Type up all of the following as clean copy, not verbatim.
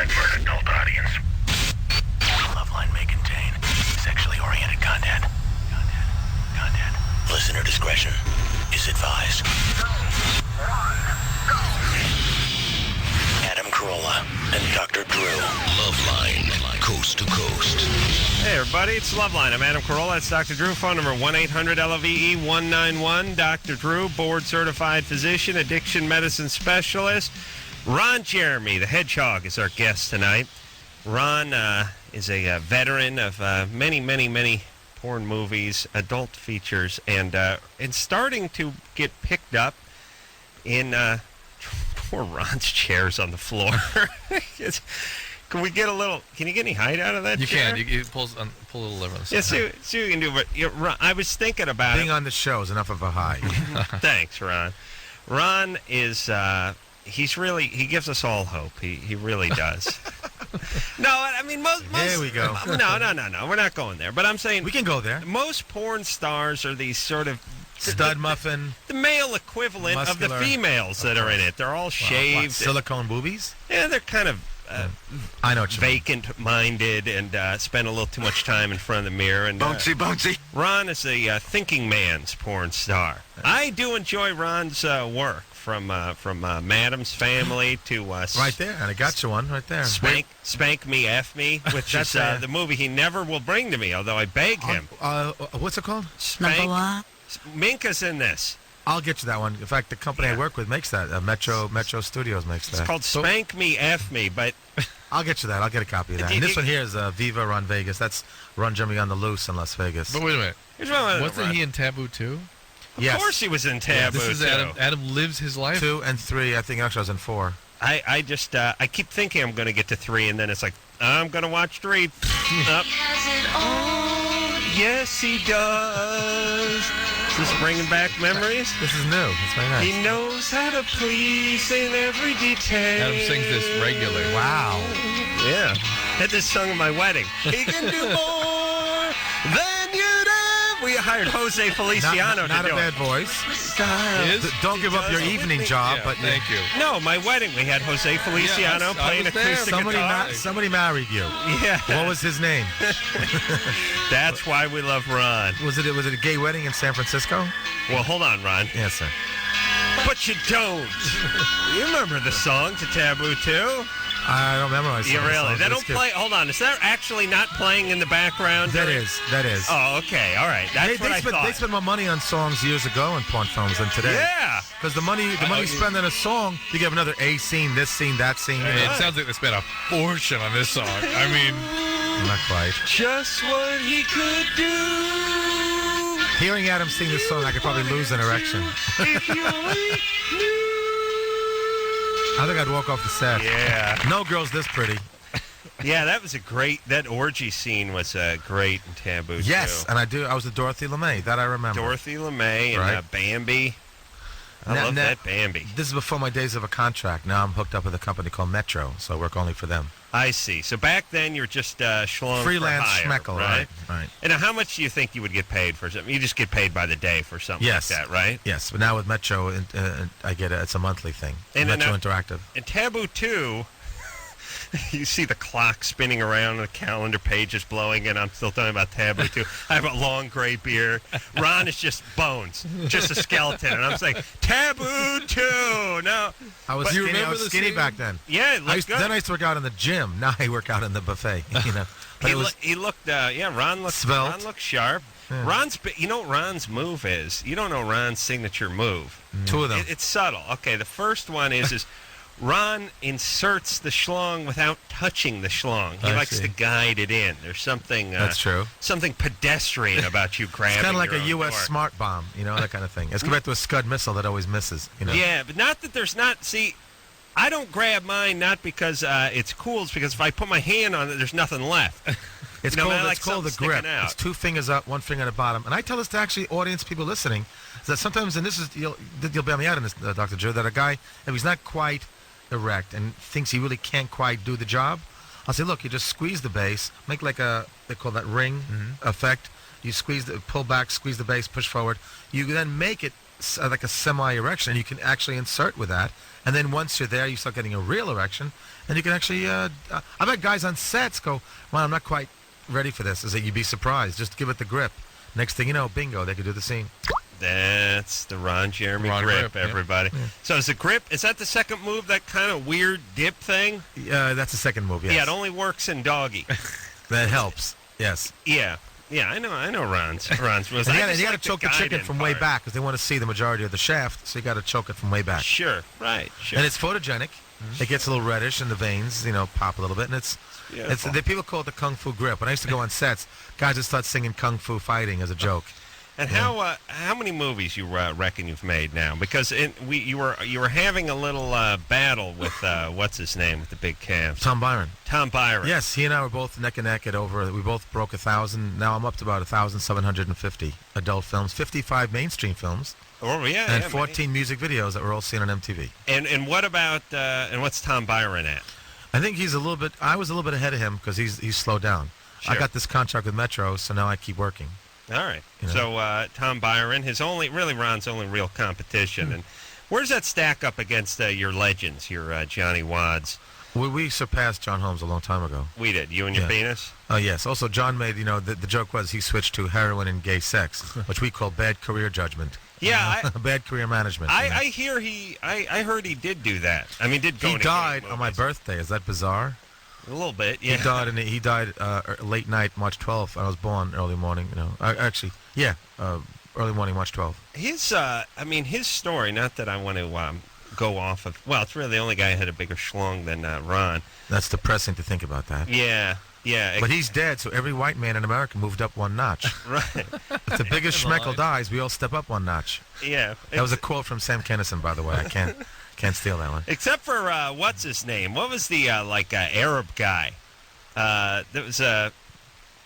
for an adult audience. Loveline may contain sexually oriented content. Listener discretion is advised. Adam Carolla and Dr. Drew. Loveline, coast to coast. Hey, everybody, it's Loveline. I'm Adam Carolla. It's Dr. Drew. Phone number 1-800-LOVE-191. Dr. Drew, board-certified physician, addiction medicine specialist. Ron Jeremy, the Hedgehog, is our guest tonight. Ron is a veteran of many porn movies, adult features, and starting to get picked up in... poor Ron's chair's on the floor. Can we get a little... Can you get any height out of that chair? You can. You pull a little lever on the side. Yeah, see what you can do. But Ron, I was thinking about Being on the show is enough of a high. Thanks, Ron. Ron is... he gives us all hope. He really does. No, I mean, most... There we go. No. We're not going there. But I'm saying... We can go there. Most porn stars are these sort of... Stud muffin. The male equivalent Muscular. of the females that are in it. They're all shaved. What, silicone boobies? Yeah, they're kind of I know what you mean. vacant-minded and spend a little too much time in front of the mirror. And Bouncy. Ron is a thinking man's porn star. I do enjoy Ron's work, from Madam's Family to... right there, and I got you one right there. Spank Me, F Me, which is the movie he never will bring to me, although I beg him. What's it called? Spank. Minka's in this. I'll get you that one. In fact, the company I work with makes that. Metro Studios makes that. It's called Spank Me, F Me, but... I'll get you that. I'll get a copy of that. And this one here is Viva Ron Vegas. That's Ron Jeremy on the Loose in Las Vegas. But wait a minute. Wasn't he in Taboo 2? Yes. Of course he was in Taboo 2. This is Adam. Adam lives his life. 2 and 3. I think actually I was in 4. I just I keep thinking I'm going to get to 3, and then it's like, I'm going to watch 3. Yes, he does. Is this bringing back memories? This is new. It's very nice. He knows how to please in every detail. Adam sings this regularly. Wow. Yeah. Had this sung at my wedding. He can do more than you'd ever. We hired Jose Feliciano not to do a bad it. voice. Don't give up your evening job, Yeah, but thank you. No, my wedding. We had Jose Feliciano playing acoustic guitar. Somebody married you. Yeah. What was his name? That's why we love Ron. Was it a gay wedding in San Francisco? Well, hold on, Ron. Yes, sir. But you don't. You remember the song to Taboo 2? I don't memorize. You really? They don't Let's play. Hold on. Is that actually not playing in the background? That is. Oh, okay. All right. That's what I thought. They spent more money on songs years ago in porn films than today. Yeah. Because the money you spend on a song, you get another A scene, this scene, that scene. It sounds like they spent a fortune on this song. I mean, not quite. Just what he could do. Hearing Adam sing this song, I could probably lose an erection. If you only knew. I think I'd walk off the set. Yeah. No girl's this pretty. Yeah, that orgy scene was great in Taboo. Yes, too. and I was with Dorothy LeMay. That I remember. Dorothy LeMay and Right. Bambi. I love that Bambi. This is before my days of a contract. Now I'm hooked up with a company called Metro, so I work only for them. I see. So back then you're just schlong Freelance for hire, schmeckle, right? And how much do you think you would get paid for something? You just get paid by the day for something like that, right? Yes, but now with Metro, I get it's a monthly thing. And Metro Interactive. In Taboo 2, you see the clock spinning around, the calendar pages blowing, and I'm still talking about Taboo 2. I have a long gray beard. Ron is just bones, just a skeleton. And I'm saying, Taboo 2! No. I was skinny back then. Yeah, it looked good. Then I used to work out in the gym. Now I work out in the buffet. You know. Ron looked svelte. Ron looked sharp. Yeah. You know what Ron's move is? You don't know Ron's signature move. 2 of them. It's subtle. Okay, the first one is Ron inserts the schlong without touching the schlong. He likes to guide it in. There's something... That's true. Something pedestrian about you grabbing It's kind of like a U.S. door. smart bomb, you know, that kind of thing. As compared to a Scud missile that always misses, you know. Yeah, but not that there's not... See, I don't grab mine not because it's cool. It's because if I put my hand on it, there's nothing left. It's called the grip. It's 2 fingers up, 1 finger at the bottom. And I tell this to actually audience people listening, is that sometimes, and this is, you'll bail me out on this, Dr. Joe, that a guy, if he's not quite erect and thinks he really can't quite do the job, I'll say, look, you just squeeze the base, make like they call that ring effect. You pull back, squeeze the base, push forward. You then make it like a semi-erection, and you can actually insert with that. And then once you're there, you start getting a real erection, and you can actually. I've had guys on sets go, "Well, I'm not quite ready for this." Is that you'd be surprised? Just give it the grip. Next thing you know, bingo, they could do the scene. That's the Ron Jeremy grip, everybody. Yeah. So is the grip, is that the second move, that kind of weird dip thing? That's the second move, yes. Yeah, it only works in doggy. That helps, yes. Yeah, I know Ron's moves. And you got to choke the chicken from way back because they want to see the majority of the shaft, so you got to choke it from way back. Sure, right, sure. And it's photogenic. It gets a little reddish, and the veins, pop a little bit, and it's people call it the kung fu grip. When I used to go on sets, guys would start singing kung fu fighting as a joke. And how many movies you reckon you've made now? Because you were having a little battle with what's his name with the big calves? Tom Byron. Tom Byron. Yes, he and I were both neck and neck at over. We both broke 1,000. Now I'm up to about 1,750 adult films, 55 mainstream films. Oh yeah. And 14 music videos that were all seen on MTV. And what about and what's Tom Byron at? I think he's a little bit. I was a little bit ahead of him because he's slowed down. Sure. I got this contract with Metro, so now I keep working. All right. So Tom Byron, Ron's only real competition. And where does that stack up against your legends, your Johnny Wads? We surpassed John Holmes a long time ago. We did. You and your penis? Oh, yes. Also, John made, the joke was he switched to heroin and gay sex, which we call bad career judgment. Yeah. Bad career management. I heard he did do that. I mean, did go He into died on my birthday. Is that bizarre? A little bit, yeah. He died late night, March 12th. I was born early morning. Early morning, March 12th. His story. Not that I want to go off of. Well, it's really the only guy who had a bigger schlong than Ron. That's depressing to think about that. Yeah. But he's dead, so every white man in America moved up one notch. Right. If the biggest schmeckle dies, we all step up one notch. Yeah. That was a quote from Sam Kinison, by the way. I can't steal that one. Except for what's his name? What was the Arab guy? That was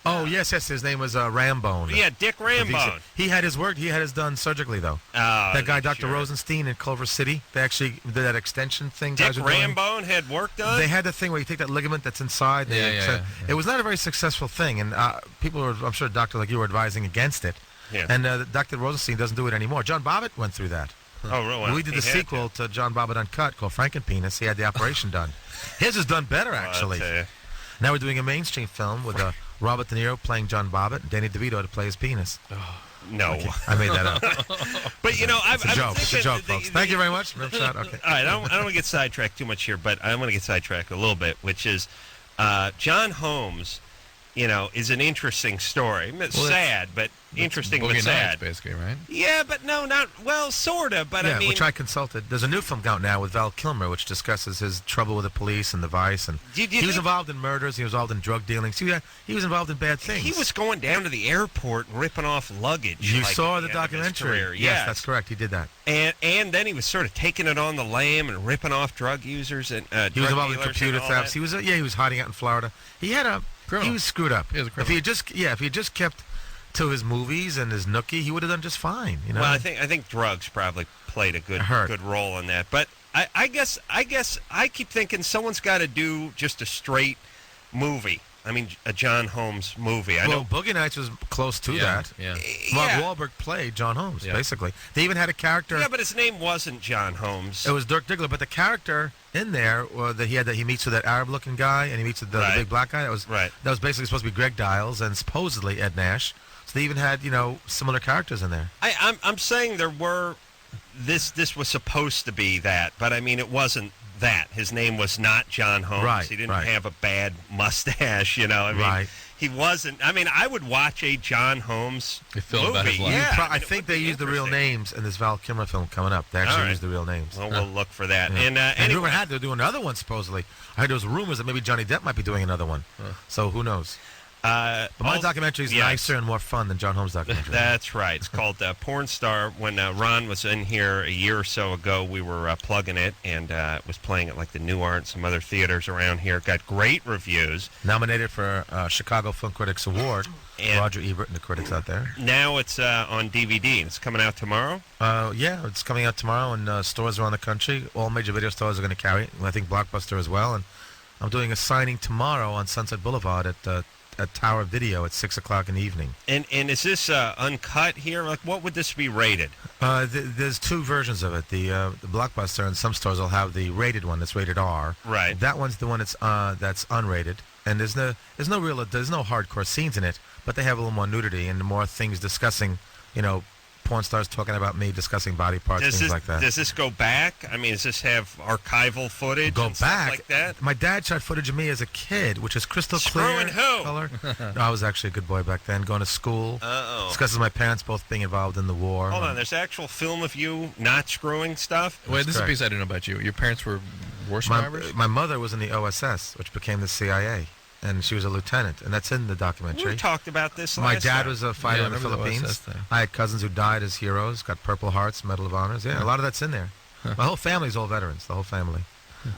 Oh yes, his name was Rambone. Yeah, Dick Rambone. He had his work. He had his done surgically though. That guy, Dr. Rosenstein in Culver City. They actually did that extension thing. Dick Rambone had work done. They had the thing where you take that ligament that's inside. Yeah. It was not a very successful thing, and people were, I'm sure, a doctor like you were advising against it. Yeah. And Dr. Rosenstein doesn't do it anymore. John Bobbitt went through that. Oh, really? We did the sequel to John Bobbitt Uncut called Frankenpenis. He had the operation done. His is done better, actually. Now we're doing a mainstream film with Robert De Niro playing John Bobbitt and Danny DeVito to play his penis. Oh, no. Okay, I made that up. But, It's a joke, folks. Thank you very much. Rim shot. Okay. All right, I don't want to get sidetracked too much here, but I want to get sidetracked a little bit, which is John Holmes, is an interesting story. It's sad, but interesting but sad. Nights, basically, right? Yeah, but no, sort of, but I mean... which I consulted. There's a new film out now with Val Kilmer, which discusses his trouble with the police and the vice. And he was involved in murders. He was involved in drug dealing. He was involved in bad things. He was going down to the airport and ripping off luggage. You saw the documentary. Yes, that's correct. He did that. And then he was sort of taking it on the lam and ripping off drug users and he was involved in computer thefts. He was hiding out in Florida. He was screwed up. He was a criminal. If he had just kept to his movies and his nookie, he would have done just fine. Well, I think drugs probably played a good role in that. But I guess I keep thinking someone's got to do just a straight movie. I mean, a John Holmes movie. I know Boogie Nights was close to that. Yeah. Mark Wahlberg played John Holmes, basically. They even had a character. Yeah, but his name wasn't John Holmes. It was Dirk Diggler, but the character in there that he meets with that Arab-looking guy and he meets with the big black guy. That was basically supposed to be Greg Dials and supposedly Ed Nash. So they even had similar characters in there. I'm saying there were. This was supposed to be that, but I mean it wasn't that. His name was not John Holmes. Right, he didn't have a bad mustache, I mean, he wasn't. I mean, I would watch a John Holmes movie. Yeah, I think they used the real names in this Val Kilmer film coming up. They actually used the real names. Well, we'll look for that. Yeah. And rumor had they're doing another one supposedly. I heard there was rumors that maybe Johnny Depp might be doing another one. So who knows? But my documentary is nicer and more fun than John Holmes' documentary. That's right. It's called Porn Star. When Ron was in here a year or so ago, we were plugging it, and it was playing at like the New Art and some other theaters around here. Got great reviews. Nominated for Chicago Film Critics Award. And Roger Ebert and the critics out there. Now it's on DVD. It's coming out tomorrow? Yeah, it's coming out tomorrow in stores around the country. All major video stores are going to carry it. I think Blockbuster as well. And I'm doing a signing tomorrow on Sunset Boulevard at Tower Video at 6 o'clock in the evening. And is this uncut here? Like, what would this be rated? There's two versions of it. The Blockbuster and some stores will have the rated one that's rated R. Right. That one's the one that's unrated, and there's no hardcore scenes in it, but they have a little more nudity and more things discussing, porn stars talking about me, discussing body parts, things like that. Does this go back? I mean, does this have archival footage? Go and back stuff like that? My dad shot footage of me as a kid, which is crystal clear. Screwing who? Color. No, I was actually a good boy back then, going to school. Uh-oh. Discusses my parents both being involved in the war. Hold on, there's actual film of you not screwing stuff? Wait, this is a piece I didn't know about you. Your parents were war survivors? My mother was in the OSS, which became the CIA. And she was a lieutenant, and that's in the documentary. We talked about this last My dad time. was a fighter in the Philippines. I had cousins who died as heroes, got Purple Hearts, Medal of Honors. Yeah, a lot of that's in there. My whole family's all veterans, the whole family.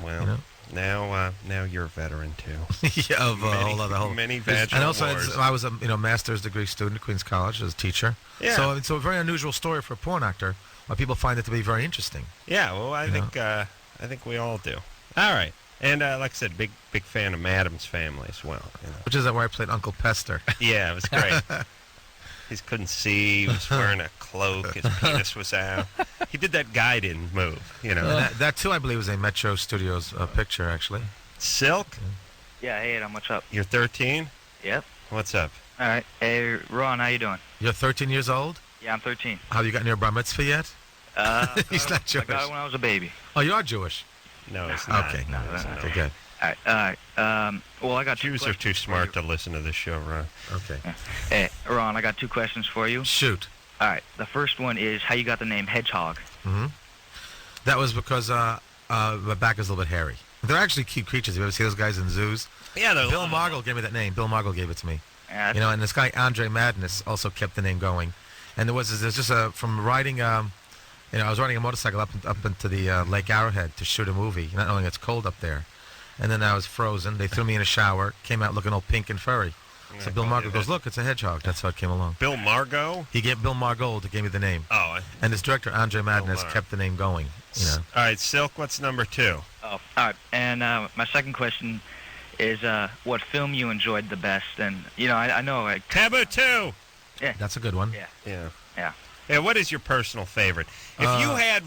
Well, now you're a veteran, too. Yeah, of many vaginal And also, wars. I was a master's degree student at Queens College as a teacher. Yeah. So it's a very unusual story for a porn actor, but people find it to be very interesting. Yeah, well, I think we all do. All right. And like I said, big fan of Madam's Family as well. Which is where I played Uncle Pester. Yeah, it was great. He couldn't see. He was wearing a cloak. His penis was out. He did that guiding move, That too, I believe, was a Metro Studios picture, actually. Silk? Yeah, hey, Adam, what's up? You're 13? Yep. What's up? All right. Hey, Ron, how you doing? You're 13 years old? Yeah, I'm 13. Have you gotten your bar mitzvah yet? He's not Jewish. I got it when I was a baby. Oh, you are Jewish? No, it's not. Okay, no. No. Okay, good. All right. Well, I got two Jews are questions too for smart you. to listen to this show, Ron. Okay. Hey, Ron, I got two questions for you. Shoot. All right. The first one is how you got the name Hedgehog. Mm-hmm. That was because my back is a little bit hairy. They're actually cute creatures. You ever see those guys in zoos? Yeah, Bill Margell gave me that name. Bill Margell gave it to me. Yeah, And this guy Andre Madness also kept the name going. And there's just from riding. I was riding a motorcycle up into the Lake Arrowhead to shoot a movie, not knowing it's cold up there. And then I was frozen. They threw me in a shower, came out looking all pink and furry. So Bill Margell goes, "Look, it's a hedgehog." That's how it came along. Bill Margell? He gave Bill Margell to give me the name. Oh. And this director, Andre Madness, kept the name going. All right, Silk, what's number 2? Oh, all right. And my second question is what film you enjoyed the best. And, I know. Taboo 2! Yeah. That's a good one. Yeah. Yeah, what is your personal favorite? If you had,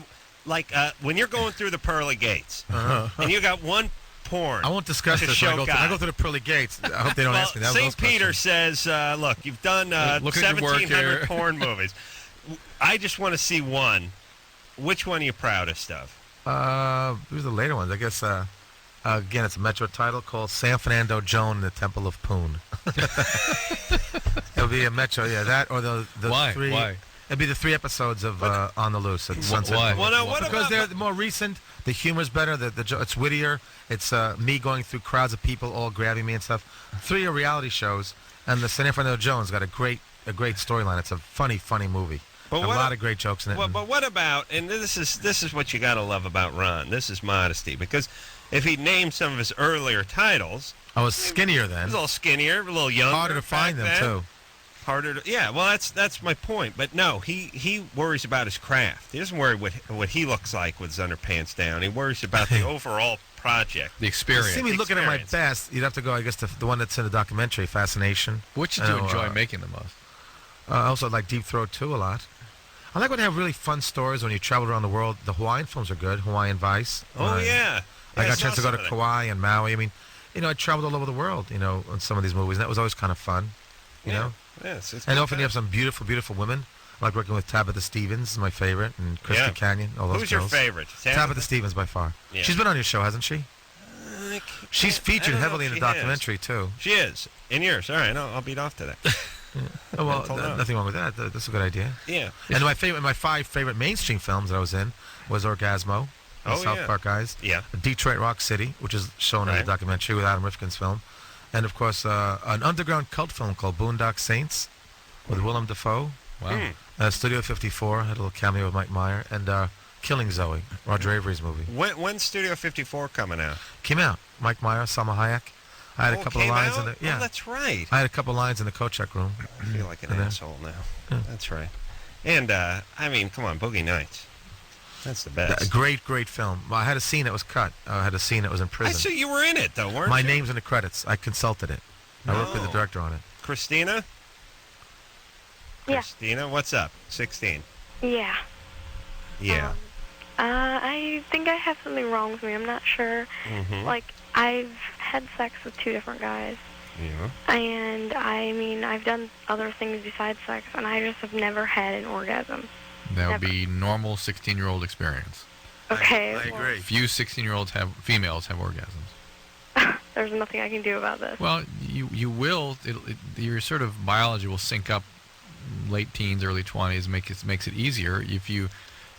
when you're going through the pearly gates, and you got one porn. I won't discuss this. When I go through the pearly gates. I hope they don't ask me that. St. Peter says, look, you've done 1,700 porn movies. I just want to see one. Which one are you proudest of? These are the later ones. I guess, again, it's a Metro title called San Fernando Joan and the Temple of Poon. It'll be a Metro, that or the Why? three. Why? It'll be the 3 episodes of On the Loose at Sunset. Why? What Because about they're more recent. The humor's better. It's wittier. It's me going through crowds of people all grabbing me and stuff. 3 are reality shows, and the San Fernando Jones got a great storyline. It's a funny movie. A lot of great jokes in it. But what about? And this is what you got to love about Ron. This is modesty, because if he named some of his earlier titles, I was skinnier then. he was a little skinnier, a little younger. Harder to find them then. too. Harder to, yeah, well, that's my point. But no, he worries about his craft. He doesn't worry what he looks like with his underpants down. He worries about the overall project. The experience. To see me looking at my best, you'd have to go, I guess, to the one that's in the documentary, Fascination. Which did you enjoy making the most? I also like Deep Throat 2 a lot. I like when they have really fun stories when you travel around the world. The Hawaiian films are good. Hawaiian Vice. Oh, yeah. I got a chance to go to Kauai and Maui. I mean, I traveled all over the world, on some of these movies, and that was always kind of fun, you know? Yes, it's and often you have some beautiful, beautiful women. I like working with Tabitha Stevens, is my favorite, and Kristen Canyon, all those Who's girls. your favorite? Tabitha Stevens, by far. Yeah. She's been on your show, hasn't she? She's featured heavily in the documentary, too. She is. In yours. All right, I'll beat off to that. Oh, well, nothing wrong with that. That's a good idea. Yeah. And my 5 favorite mainstream films that I was in was Orgasmo, South Park Guys. Yeah. Detroit Rock City, which is shown in the documentary with Adam Rifkin's film. And, of course, an underground cult film called Boondock Saints with Willem Dafoe. Wow. Studio 54 had a little cameo with Mike Meyer. And Killing Zoe, Roger Avery's movie. When's Studio 54 coming out? Came out. Mike Meyer, Salma Hayek. I had a couple of lines in the that's right. I had a couple of lines in the co-check room. I feel like an asshole now. Yeah. That's right. And I mean, come on, Boogie Nights. That's the best. A great film. Well, I had a scene that was cut. I had a scene that was in prison. I see you were in it though, weren't you? My name's in the credits. I consulted it. I work with the director on it. Christina? Yeah. Christina, what's up? 16. Yeah. Yeah. I think I have something wrong with me. I'm not sure. Mm-hmm. Like, I've had sex with 2 different guys. Yeah. And, I mean, I've done other things besides sex, and I just have never had an orgasm. That would be normal 16-year-old experience. Okay. I agree. Few 16-year-olds females have orgasms. There's nothing I can do about this. Well, you will. Your sort of biology will sync up late teens, early 20s. Makes it easier.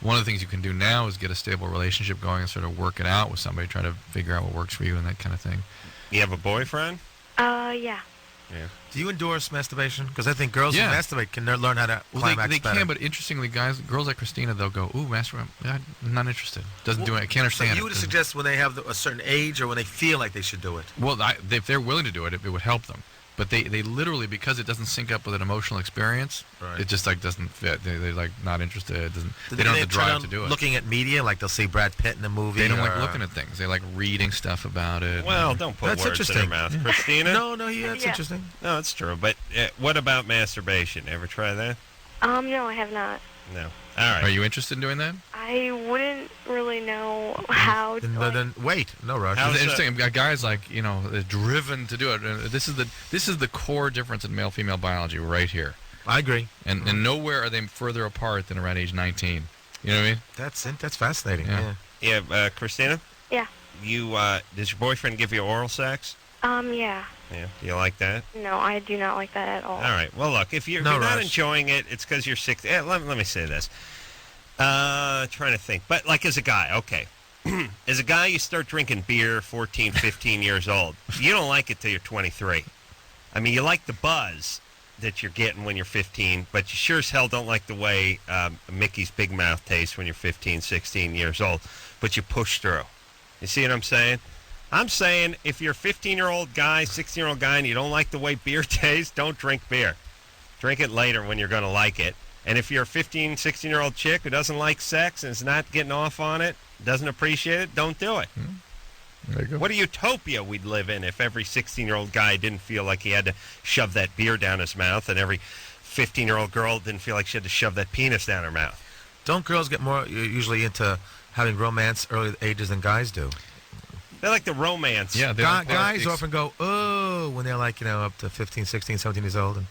One of the things you can do now is get a stable relationship going and sort of work it out with somebody, try to figure out what works for you and that kind of thing. You have a boyfriend? Yeah. Yeah. Do you endorse masturbation? Because I think girls who masturbate can learn how to climax they better. can, but interestingly, girls like Christina, they'll go, ooh, masturbate. I'm not interested. Doesn't do it. I can't understand So you would suggest when they have a certain age or when they feel like they should do it? Well, if they're willing to do it, it would help them. But they literally, because it doesn't sync up with an emotional experience, it just like doesn't fit. They're like not interested. They don't have the drive to do it. Looking at media, like they'll see Brad Pitt in a movie. They don't like looking at things. They like reading stuff about it. Well, don't put That's words in interesting. their mouth. Christina? No, that's interesting. No, it's true. But what about masturbation? Ever try that? No, I have not. No. All right. Are you interested in doing that? I wouldn't really know how to. Then wait, no rush. It's interesting. Guys like they're driven to do it. This is the core difference in male-female biology right here. I agree. And nowhere are they further apart than around age 19. You know what I mean? That's fascinating. Yeah. Yeah, Christina? Yeah. Does your boyfriend give you oral sex? Yeah. Yeah. Do you like that? No, I do not like that at all. All right. Well, look, if you're not enjoying it, it's because you're sick. Let me say this. Trying to think. But like as a guy, okay. As a guy, you start drinking beer 14, 15 years old. You don't like it till you're 23. I mean, you like the buzz that you're getting when you're 15, but you sure as hell don't like the way Mickey's Big Mouth tastes when you're 15, 16 years old. But you push through. You see what I'm saying? I'm saying if you're a 15-year-old guy, 16-year-old guy, and you don't like the way beer tastes, don't drink beer. Drink it later when you're going to like it. And if you're a 15, 16-year-old chick who doesn't like sex and is not getting off on it, doesn't appreciate it, don't do it. There you go. What a utopia we'd live in if every 16-year-old guy didn't feel like he had to shove that beer down his mouth, and every 15-year-old girl didn't feel like she had to shove that penis down her mouth. Don't girls get more usually into having romance early ages than guys do? They like the romance. Yeah, guys often go, oh, when they're like, up to 15, 16, 17 years old. And,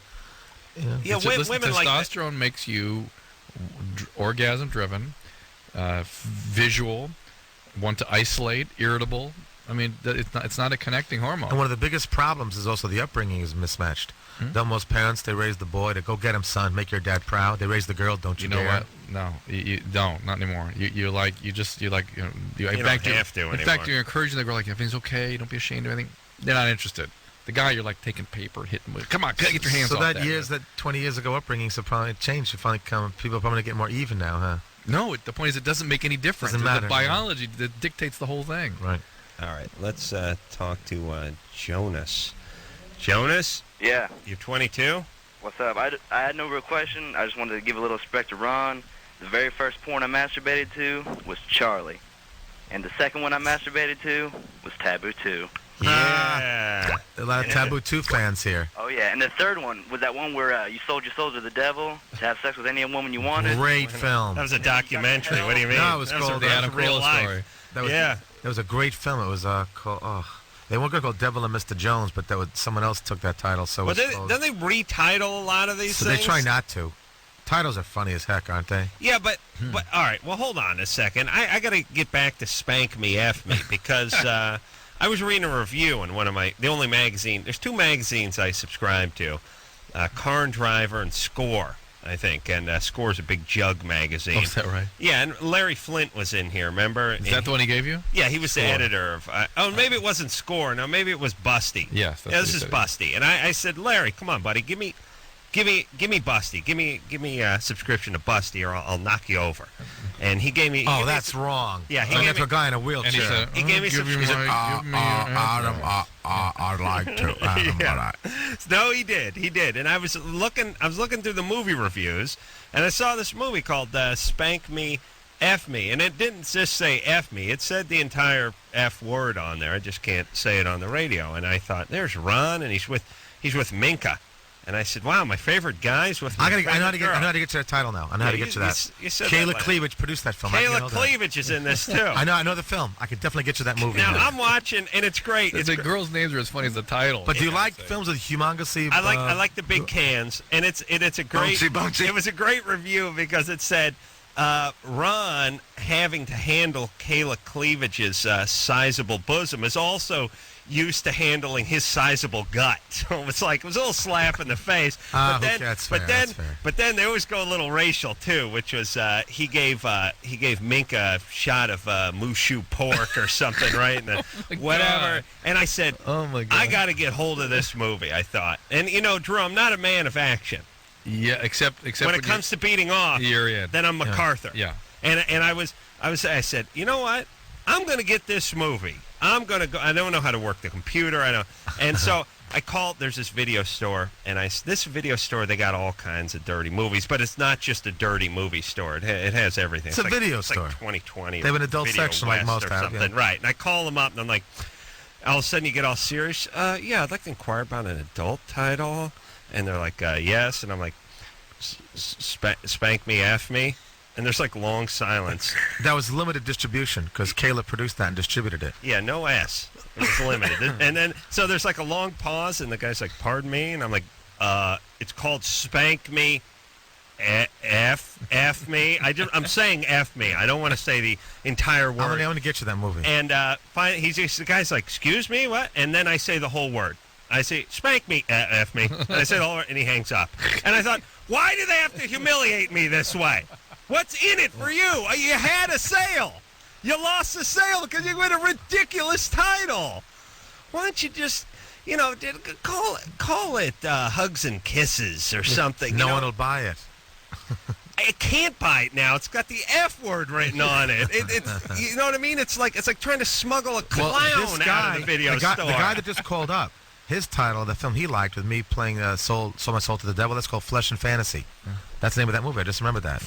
women like that. Testosterone makes you orgasm-driven, visual, want to isolate, irritable. I mean, it's not a connecting hormone. And one of the biggest problems is also the upbringing is mismatched. Most parents, they raise the boy to go get him, son, make your dad proud. They raise the girl, don't you know dare. What? No, you don't, not anymore. You don't have to anymore. In fact, you're encouraging the girl, like, everything's okay, don't be ashamed of anything. They're not interested. The guy, you're like taking paper, hitting with, come on, get your hands off that. So that 20 years ago upbringing, so probably changed. People are probably going to get more even now, huh? No, the point is it doesn't make any difference. Doesn't matter. The biology that dictates the whole thing. Right. All right, let's talk to Jonas. Jonas? Yeah. You're 22? What's up? I had no real question. I just wanted to give a little respect to Ron. The very first porn I masturbated to was Charlie. And the second one I masturbated to was Taboo 2. Yeah. A lot of Taboo 2 fans here. Oh, yeah. And the third one was that one where you sold your soul to the devil to have sex with any woman you wanted. Great film. That was a documentary. What do you mean? No, it was called the Adam Carolla story. That was a great film. It was called... They weren't going to call Devil and Mr. Jones, but someone else took that title. So don't they retitle a lot of these things? They try not to. Titles are funny as heck, aren't they? Yeah, but all right. Well, hold on a second. I got to get back to Spank Me, F Me, because I was reading a review in the only magazine. There's 2 magazines I subscribe to, Car and Driver and Score, I think. And Score's a big jug magazine. Oh, is that right? Yeah, and Larry Flint was in here, remember? Is that the one he gave you? Yeah, he was the editor of... maybe it wasn't Score. No, maybe it was Busty. Yes, this is Busty. And I said, Larry, come on, buddy, give me Busty. Give me a subscription to Busty, or I'll knock you over. And he gave me... that's wrong. Yeah, he gave gave me a guy in a wheelchair. He gave me some... Adam, I'd like to. Yeah. No, he did. And I was looking through the movie reviews, and I saw this movie called Spank Me, F me. And it didn't just say F me. It said the entire F word on there. I just can't say it on the radio. And I thought, there's Ron, and he's with Minka. And I said, wow, my favorite guy's with my favorite I know how girl. to get to that title now. I know how to get to that. You said Kayla that Cleavage produced that film. Kayla Cleavage is in this, too. I know the film. I could definitely get you that movie. Now, I'm watching, and it's great. The girls' names are as funny as the title. But do you like films with humongously... I like the big cans, and it's a great... Bouncy. It was a great review because it said... Ron having to handle Kayla Cleavage's sizable bosom is also used to handling his sizable gut. So it was a little slap in the face. But then they always go a little racial too, which was he gave Minka a shot of Mushu pork or something, right? And whatever. God. And I said, oh my God, I got to get hold of this movie. I thought, and Drew, I'm not a man of action. Yeah, except when it comes to beating off, then I'm MacArthur. Yeah. And I said, you know what? I'm going to get this movie. I'm going to go. I don't know how to work the computer. I know. And so I called. There's this video store, and this video store, they got all kinds of dirty movies, but it's not just a dirty movie store. It has everything. It's a video store. Like 2020. They have an adult section like most have. Yeah. Right. And I call them up, and I'm like, all of a sudden you get all serious. Yeah, I'd like to inquire about an adult title. And they're like, yes. And I'm like, spank me, F me. And there's like long silence. That was limited distribution because Kayla produced that and distributed it. Yeah, no S. It was limited. And then, so there's like a long pause, and the guy's like, pardon me? And I'm like, it's called Spank Me, F me. I'm saying F me. I don't want to say the entire word. I want to get you that movie. And finally, the guy's like, excuse me, what? And then I say the whole word. I say, spank me, F me. And I say the whole word, and he hangs up. And I thought, why do they have to humiliate me this way? What's in it for you? You had a sale. You lost the sale because you win a ridiculous title. Why don't you just, call it Hugs and Kisses or something? No one will buy it. I can't buy it now. It's got the F word written on it. It's you know what I mean? It's like trying to smuggle a clown out of the video store. The guy that just called up, his title, the film he liked with me playing Sold My Soul to the Devil, that's called Flesh and Fantasy. That's the name of that movie. I just remembered that.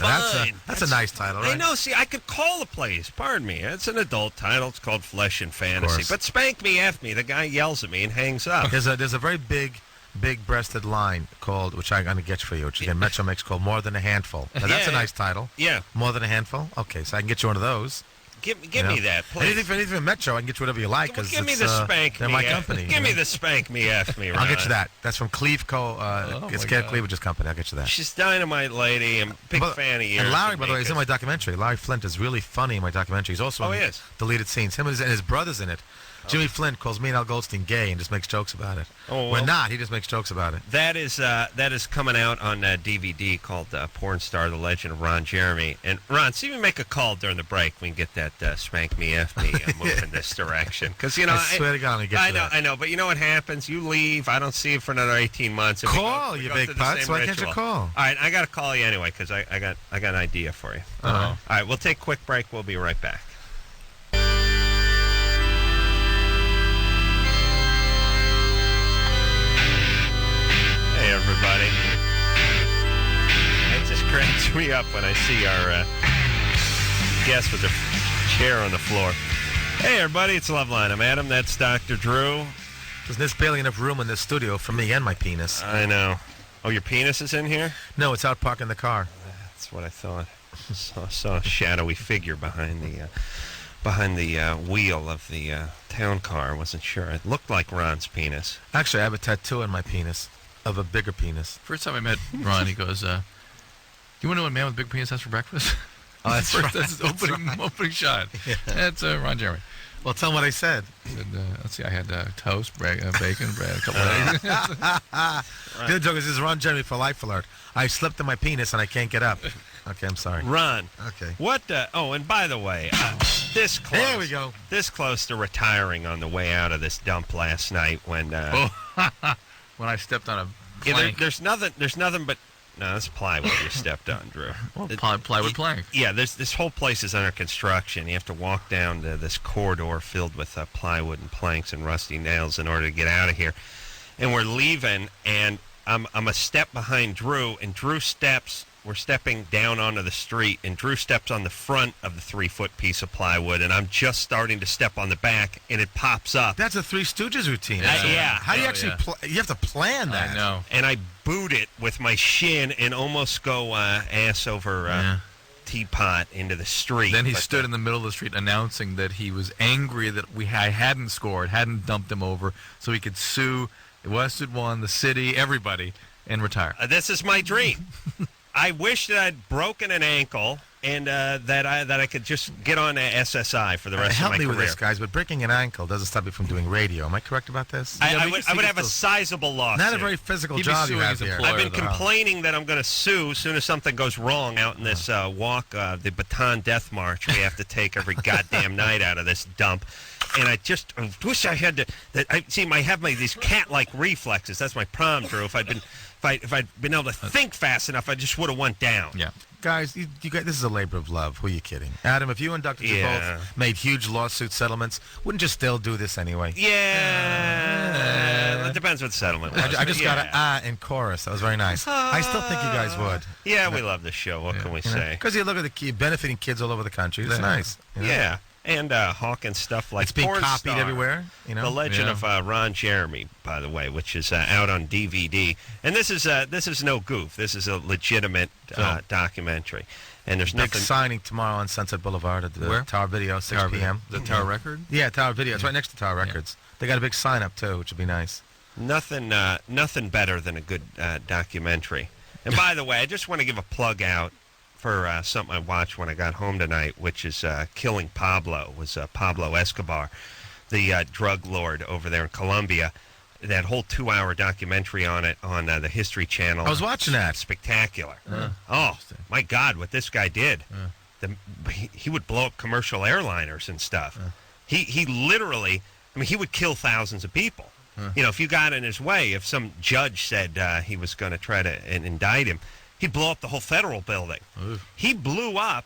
That's a nice title, right? I know. See, I could call the place. Pardon me. It's an adult title. It's called Flesh and Fantasy. But Spank Me, F Me. The guy yells at me and hangs up. There's a very big-breasted line called, which I'm going to get for you, which again Metro makes called More Than a Handful. Now, that's a nice title. Yeah. More Than a Handful? Okay, so I can get you one of those. Give me that, please. Anything from Metro, I can get you whatever you like. Give me the Spank they're Me. my company. Give me the Spank Me, F Me, Ron. I'll get you that. That's from Cleve Co. It's Kayla Cleavage's company. I'll get you that. She's dynamite lady. I'm a big fan of yours. And Larry, by the way, is in my documentary. Larry Flint is really funny in my documentary. He's also in deleted scenes. Him and his brother's in it. Jimmy Flint calls me and Al Goldstein gay and just makes jokes about it. Oh, well, we're not. He just makes jokes about it. That is coming out on DVD called Porn Star: The Legend of Ron Jeremy. And Ron, see if we make a call during the break. We can get that Spank Me, F Me move in this direction. Because I swear to God, I'm gonna get you that. I know. But you know what happens? You leave. I don't see you for another 18 months. Call you big putz. Why can't you call? All right, I got to call you anyway because I got an idea for you. All right, we'll take a quick break. We'll be right back. Hey, everybody. It just cracks me up when I see our guest with a chair on the floor. Hey, everybody, it's Loveline. I'm Adam. That's Dr. Drew. There's barely enough room in this studio for me and my penis. I know. Oh, your penis is in here? No, it's out parking the car. That's what I thought. Saw a shadowy figure behind the wheel of the town car. I wasn't sure. It looked like Ron's penis. Actually, I have a tattoo on my penis of a bigger penis. First time I met Ron, he goes, you want to know what a man with a big penis has for breakfast? Oh, that's right. That's his opening shot. Yeah. That's Ron Jeremy. Well, tell him what I said. Let's see, I had toast, bacon, bread, a couple of eggs. The joke is, this is Ron Jeremy for Life Alert. I slipped in my penis and I can't get up. Okay, I'm sorry. Ron. Okay. What? And by the way, this close. There we go. This close to retiring on the way out of this dump last night when. When I stepped on a plank. There's nothing but. No, that's plywood you stepped on, Drew. Well, plywood plank. Yeah, this whole place is under construction. You have to walk down to this corridor filled with plywood and planks and rusty nails in order to get out of here. And we're leaving, and I'm a step behind Drew, and Drew steps we're stepping down onto the street, and Drew steps on the front of the 3-foot piece of plywood, and I'm just starting to step on the back, and it pops up. That's a Three Stooges routine. Yeah. How do you actually you have to plan that. I know. And I boot it with my shin and almost go ass over teapot into the street. Then he stood in the middle of the street announcing that he was angry that I hadn't scored, hadn't dumped him over, so he could sue Westwood One, the city, everybody, and retire. This is my dream. I wish that I'd broken an ankle and that I could just get on SSI for the rest of my career. Help me with this, guys, but breaking an ankle doesn't stop you from doing radio. Am I correct about this? I would have a sizable lawsuit. Not a very physical job you have here. I've been complaining that I'm going to sue as soon as something goes wrong out in this walk, the Baton Death March we have to take every goddamn night out of this dump. And I just wish I had to. I have these cat-like reflexes. That's my problem, Drew. If I'd been able to think fast enough, I just would have went down. Yeah. Guys, you guys, this is a labor of love. Who are you kidding? Adam, if you and Dr. Drew both made huge lawsuit settlements, wouldn't you still do this anyway? Yeah. It depends what the settlement was. I just got an in chorus. That was very nice. I still think you guys would. Yeah, we love this show. What can we say? Because you look at the benefiting kids all over the country. It's nice. You know? Yeah. And hawking stuff like it's being Porn copied Star. everywhere. You know, The Legend of Ron Jeremy, by the way, which is out on DVD. And this is no goof. This is a legitimate documentary. And there's big nothing. signing tomorrow on Sunset Boulevard at the Tower Video, 6 p.m. The Tower Record? Yeah, Tower Video. It's right next to Tower Records. They got a big sign up too, which would be nice. Nothing better than a good documentary. And by the way, I just want to give a plug out for something I watched when I got home tonight, which is Killing Pablo. It was Pablo Escobar, the drug lord over there in Colombia. That whole 2-hour documentary on it on the History Channel. I was watching that. Spectacular. Oh, my God, what this guy did. He would blow up commercial airliners and stuff. He literally, he would kill thousands of people. You know, if you got in his way, if some judge said he was going to try to indict him, he'd blow up the whole federal building. He blew up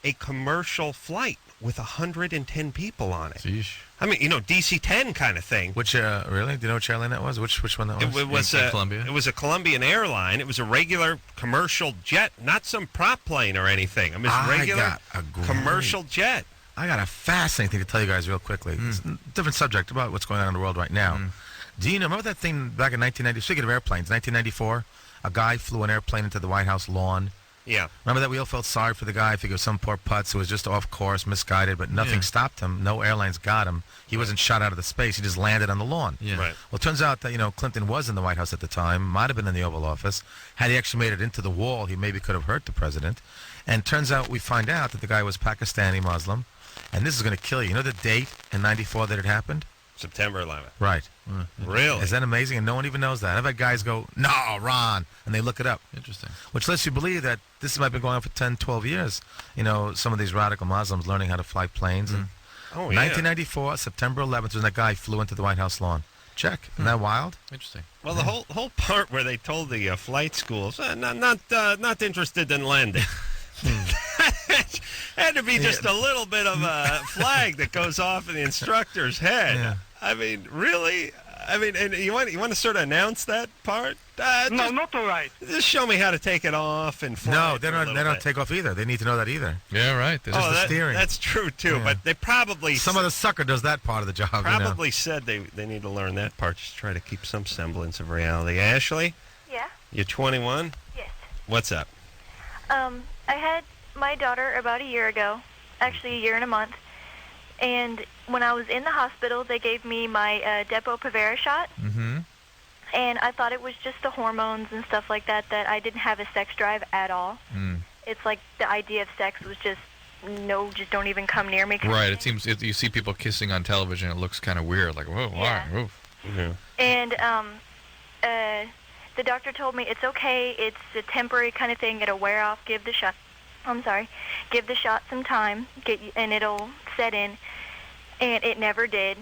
a commercial flight with 110 people on it. Sheesh. DC-10 kind of thing. Which, really? Do you know which airline that was? Which one that was? It was Columbia. It was a Colombian airline. It was a regular commercial jet, not some prop plane or anything. It was regular commercial jet. I got a fascinating thing to tell you guys real quickly. It's a different subject about what's going on in the world right now. Do you remember that thing back in 1990? Speaking of airplanes, 1994, a guy flew an airplane into the White House lawn. Yeah. Remember that? We all felt sorry for the guy. I figured some poor putz who was just off course, misguided, but nothing stopped him. No airlines got him. He wasn't shot out of the space. He just landed on the lawn. Yeah. Right. Well, it turns out that, Clinton was in the White House at the time, might have been in the Oval Office. Had he actually made it into the wall, he maybe could have hurt the president. And turns out we find out that the guy was Pakistani Muslim. And this is going to kill you. You know the date in 94 that it happened? September 11th. Right. Really? Is that amazing? And no one even knows that. I've had guys go, no, Ron, and they look it up. Interesting. Which lets you believe that this might have been going on for 10, 12 years. Some of these radical Muslims learning how to fly planes. And 1994, September 11th, when that guy flew into the White House lawn. Check. Isn't that wild? Interesting. Well, the whole part where they told the flight schools, not interested in landing. Had to be just a little bit of a flag that goes off in the instructor's head. Yeah. Really? And you want to sort of announce that part? No, not all right. Just show me how to take it off and fly. No, they don't take off either. They need to know that either. Yeah, right. Just the steering. That's true too. Yeah. But they probably some other sucker does that part of the job. Probably said they need to learn that part. Just try to keep some semblance of reality. Ashley? Yeah. You're 21? Yes. What's up? I had my daughter about a year ago, actually a year and a month, and when I was in the hospital, they gave me my Depo-Provera shot, and I thought it was just the hormones and stuff like that I didn't have a sex drive at all. It's like the idea of sex was just don't even come near me. Right, it seems, you see people kissing on television, it looks kind of weird, like, whoa, why? Yeah. And the doctor told me it's okay, it's a temporary kind of thing, it'll wear off, give the shot some time, and it'll set in, and it never did.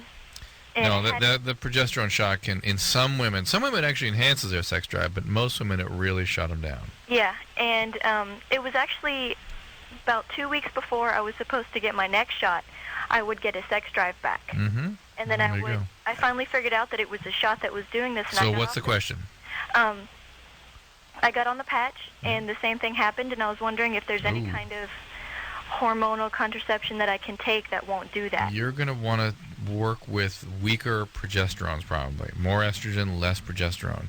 And the progesterone shot can, in some women actually enhances their sex drive, but most women it really shut them down. Yeah, and it was actually about 2 weeks before I was supposed to get my next shot, I would get a sex drive back. And then I finally figured out that it was a shot that was doing this. So what's the question? I got on the patch, and the same thing happened, and I was wondering if there's any kind of hormonal contraception that I can take that won't do that. You're going to want to work with weaker progesterones, probably. More estrogen, less progesterone.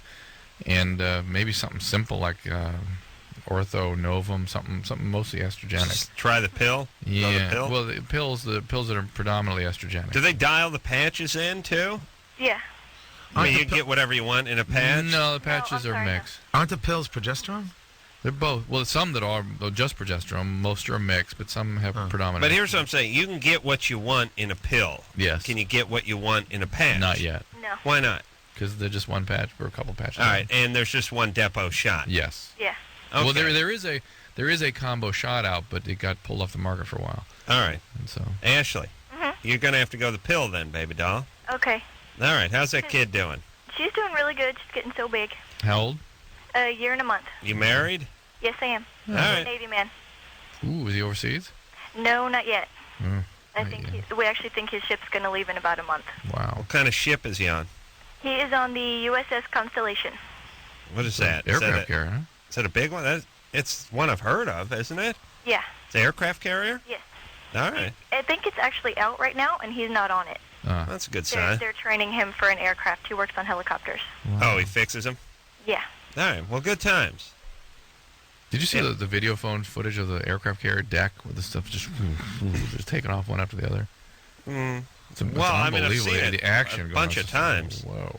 And maybe something simple like Ortho, Novum, something mostly estrogenic. Just try the pill? Yeah. The pill? Well, the pills that are predominantly estrogenic. Do they dial the patches in, too? Yeah. I mean, you get whatever you want in a patch? No, the patches are mixed. Aren't the pills progesterone? They're both. Well, some that are just progesterone, most are mixed, but some have predominant. But here's what I'm saying. You can get what you want in a pill. Yes. Can you get what you want in a patch? Not yet. No. Why not? Because they're just one patch or a couple patches. All right, and there's just one depot shot. Yes. Yeah. Okay. Well, there is a combo shot out, but it got pulled off the market for a while. All right. And so. Ashley, you're going to have to go the pill then, baby doll. Okay. All right. How's that kid doing? She's doing really good. She's getting so big. How old? A year and a month. You married? Yes, I am. All right. Navy man. Ooh, is he overseas? No, not yet. I not think yet. we actually think his ship's going to leave in about a month. Wow. What kind of ship is he on? He is on the USS Constellation. What is that? Aircraft carrier, huh? Is that a big one? It's one I've heard of, isn't it? Yeah. It's an aircraft carrier? Yes. All right. I think it's actually out right now, and he's not on it. That's a good sign. They're training him for an aircraft. He works on helicopters. Oh, he fixes them? Yeah. All right. Well, good times. Did you see the video phone footage of the aircraft carrier deck with the stuff just taking off one after the other? It's I mean, I've seen it the action a bunch of times. Whoa.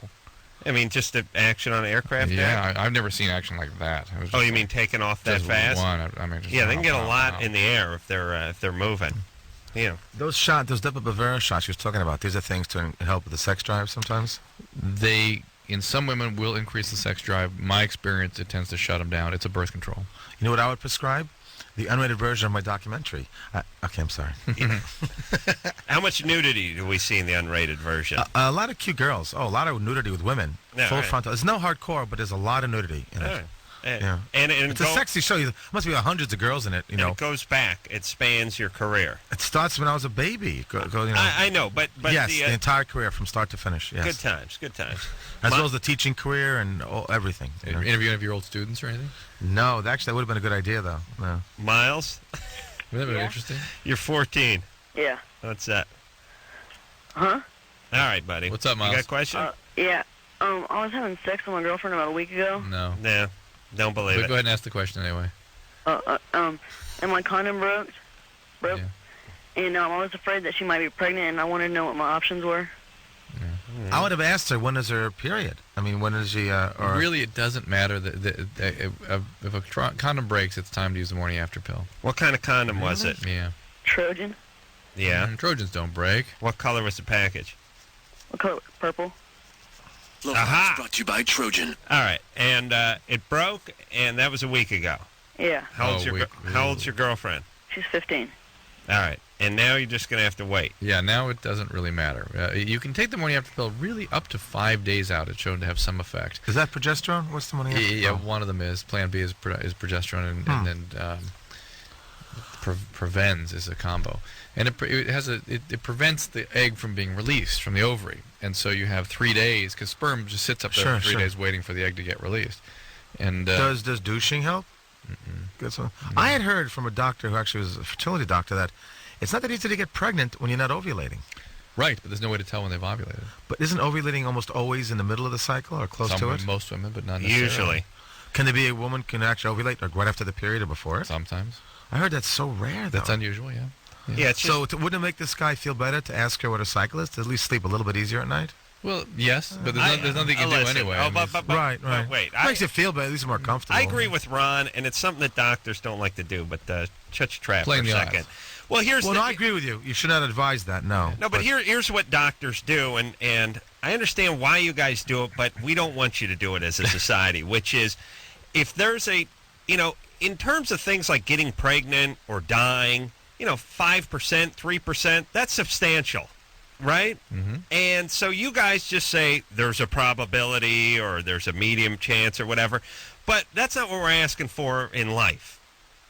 I mean, just the action on an aircraft deck? Yeah, I've never seen action like that. It was Oh, just you mean taking off that just fast? one. I mean, just Yeah, they can get a wow, lot wow. in the air if they're moving. Yeah. Those Depo-Provera shots she was talking about, these are things to help with the sex drive sometimes? They, in some women, will increase the sex drive. My experience, it tends to shut them down. It's a birth control. You know what I would prescribe? The unrated version of my documentary. Okay, I'm sorry. How much nudity do we see in the unrated version? A lot of cute girls. Oh, a lot of nudity with women. Yeah, Full right. frontal. There's no hardcore, but there's a lot of nudity in it. All right. Yeah. And It's a sexy show. There must be hundreds of girls in it. You and know, it goes back. It spans your career. it starts when I was a baby. You know. I know, but yes, the, the entire career from start to finish. Yes. good times, good times. As well as the teaching career and everything. You know? Interview any of your old students or anything? No, actually, that would have been a good idea, though. No. Miles, Would that be interesting? you're 14. Yeah. What's that? Huh? All right, buddy. What's up, Miles? You got a question? Yeah. I was having sex with my girlfriend about a week ago. No. No, don't believe But it. go ahead and ask the question anyway. And my condom broke. Yeah. And I was afraid that she might be pregnant, and I wanted to know what my options were. I would have asked her, when is her period? I mean, when is she, or... Really, it doesn't matter. If a condom breaks, it's time to use the morning after pill. What kind of condom was it? Yeah. Trojan. Yeah. Trojans don't break. What color was the package? What color? Purple. Loveline Aha! is brought to you by Trojan. All right, and it broke, and that was a week ago. Yeah. How old's Oh, How old's your girlfriend? She's 15. All right, and now you're just gonna have to wait. Yeah, now it doesn't really matter. You can take the morning after pill really up to 5 days out. It's shown to have some effect. Is that progesterone? What's the money? Yeah, one of them is. Plan B is progesterone, and then Prevens is a combo. And it prevents the egg from being released from the ovary. And so you have 3 days, because sperm just sits up there for 3 days waiting for the egg to get released. And Does douching help? Good one. I had heard from a doctor who actually was a fertility doctor that it's not that easy to get pregnant when you're not ovulating. Right, but there's no way to tell when they've ovulated. But isn't ovulating almost always in the middle of the cycle or close to it? Most women, but not necessarily. Usually. Can there be a woman can actually ovulate like right after the period or before it? Sometimes. I heard that's so rare, though. That's unusual, yeah. Yeah, it's So wouldn't it make this guy feel better to ask her what her cycle is, to at least sleep a little bit easier at night? Well, yes, but there's nothing you can do listen. anyway. Oh, I mean, Right. Wait, Makes you feel better, at least more comfortable. I agree with Ron, and it's something that doctors don't like to do, but shut your trap Playing for a the second. odds. Well, no, I agree with you. You should not advise that, no. No, but here's what doctors do, and I understand why you guys do it, but we don't want you to do it as a society, which is if there's in terms of things like getting pregnant or dying, 5%, 3%, that's substantial, right? Mm-hmm. And so you guys just say there's a probability or there's a medium chance or whatever, but that's not what we're asking for in life.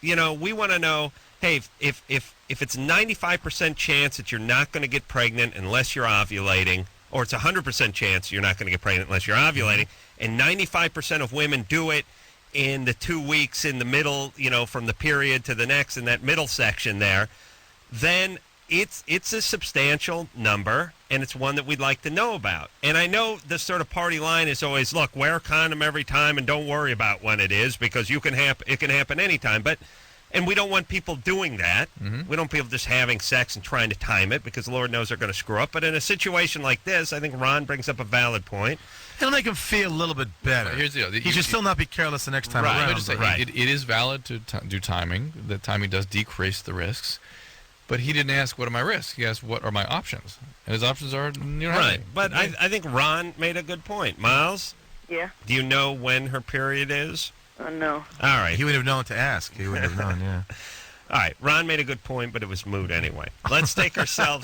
We want to know, hey, if it's 95% chance that you're not going to get pregnant unless you're ovulating, or it's 100% chance you're not going to get pregnant unless you're ovulating, and 95% of women do it in the 2 weeks in the middle, from the period to the next in that middle section there, then it's a substantial number, and it's one that we'd like to know about. And I know the sort of party line is always, look, wear a condom every time and don't worry about when it is, because it can happen anytime. And we don't want people doing that. Mm-hmm. We don't want people just having sex and trying to time it, because Lord knows they're going to screw up. But in a situation like this, I think Ron brings up a valid point. It'll make him feel a little bit better. Here's the deal. He should still not be careless the next time around. It is valid to do timing. The timing does decrease the risks. But he didn't ask, what are my risks? He asked, what are my options? And his options are, right. But I think Ron made a good point. Miles? Yeah. Do you know when her period is? No. All right. He would have known to ask. He would have known, yeah. All right. Ron made a good point, but it was moot anyway. Let's take ourselves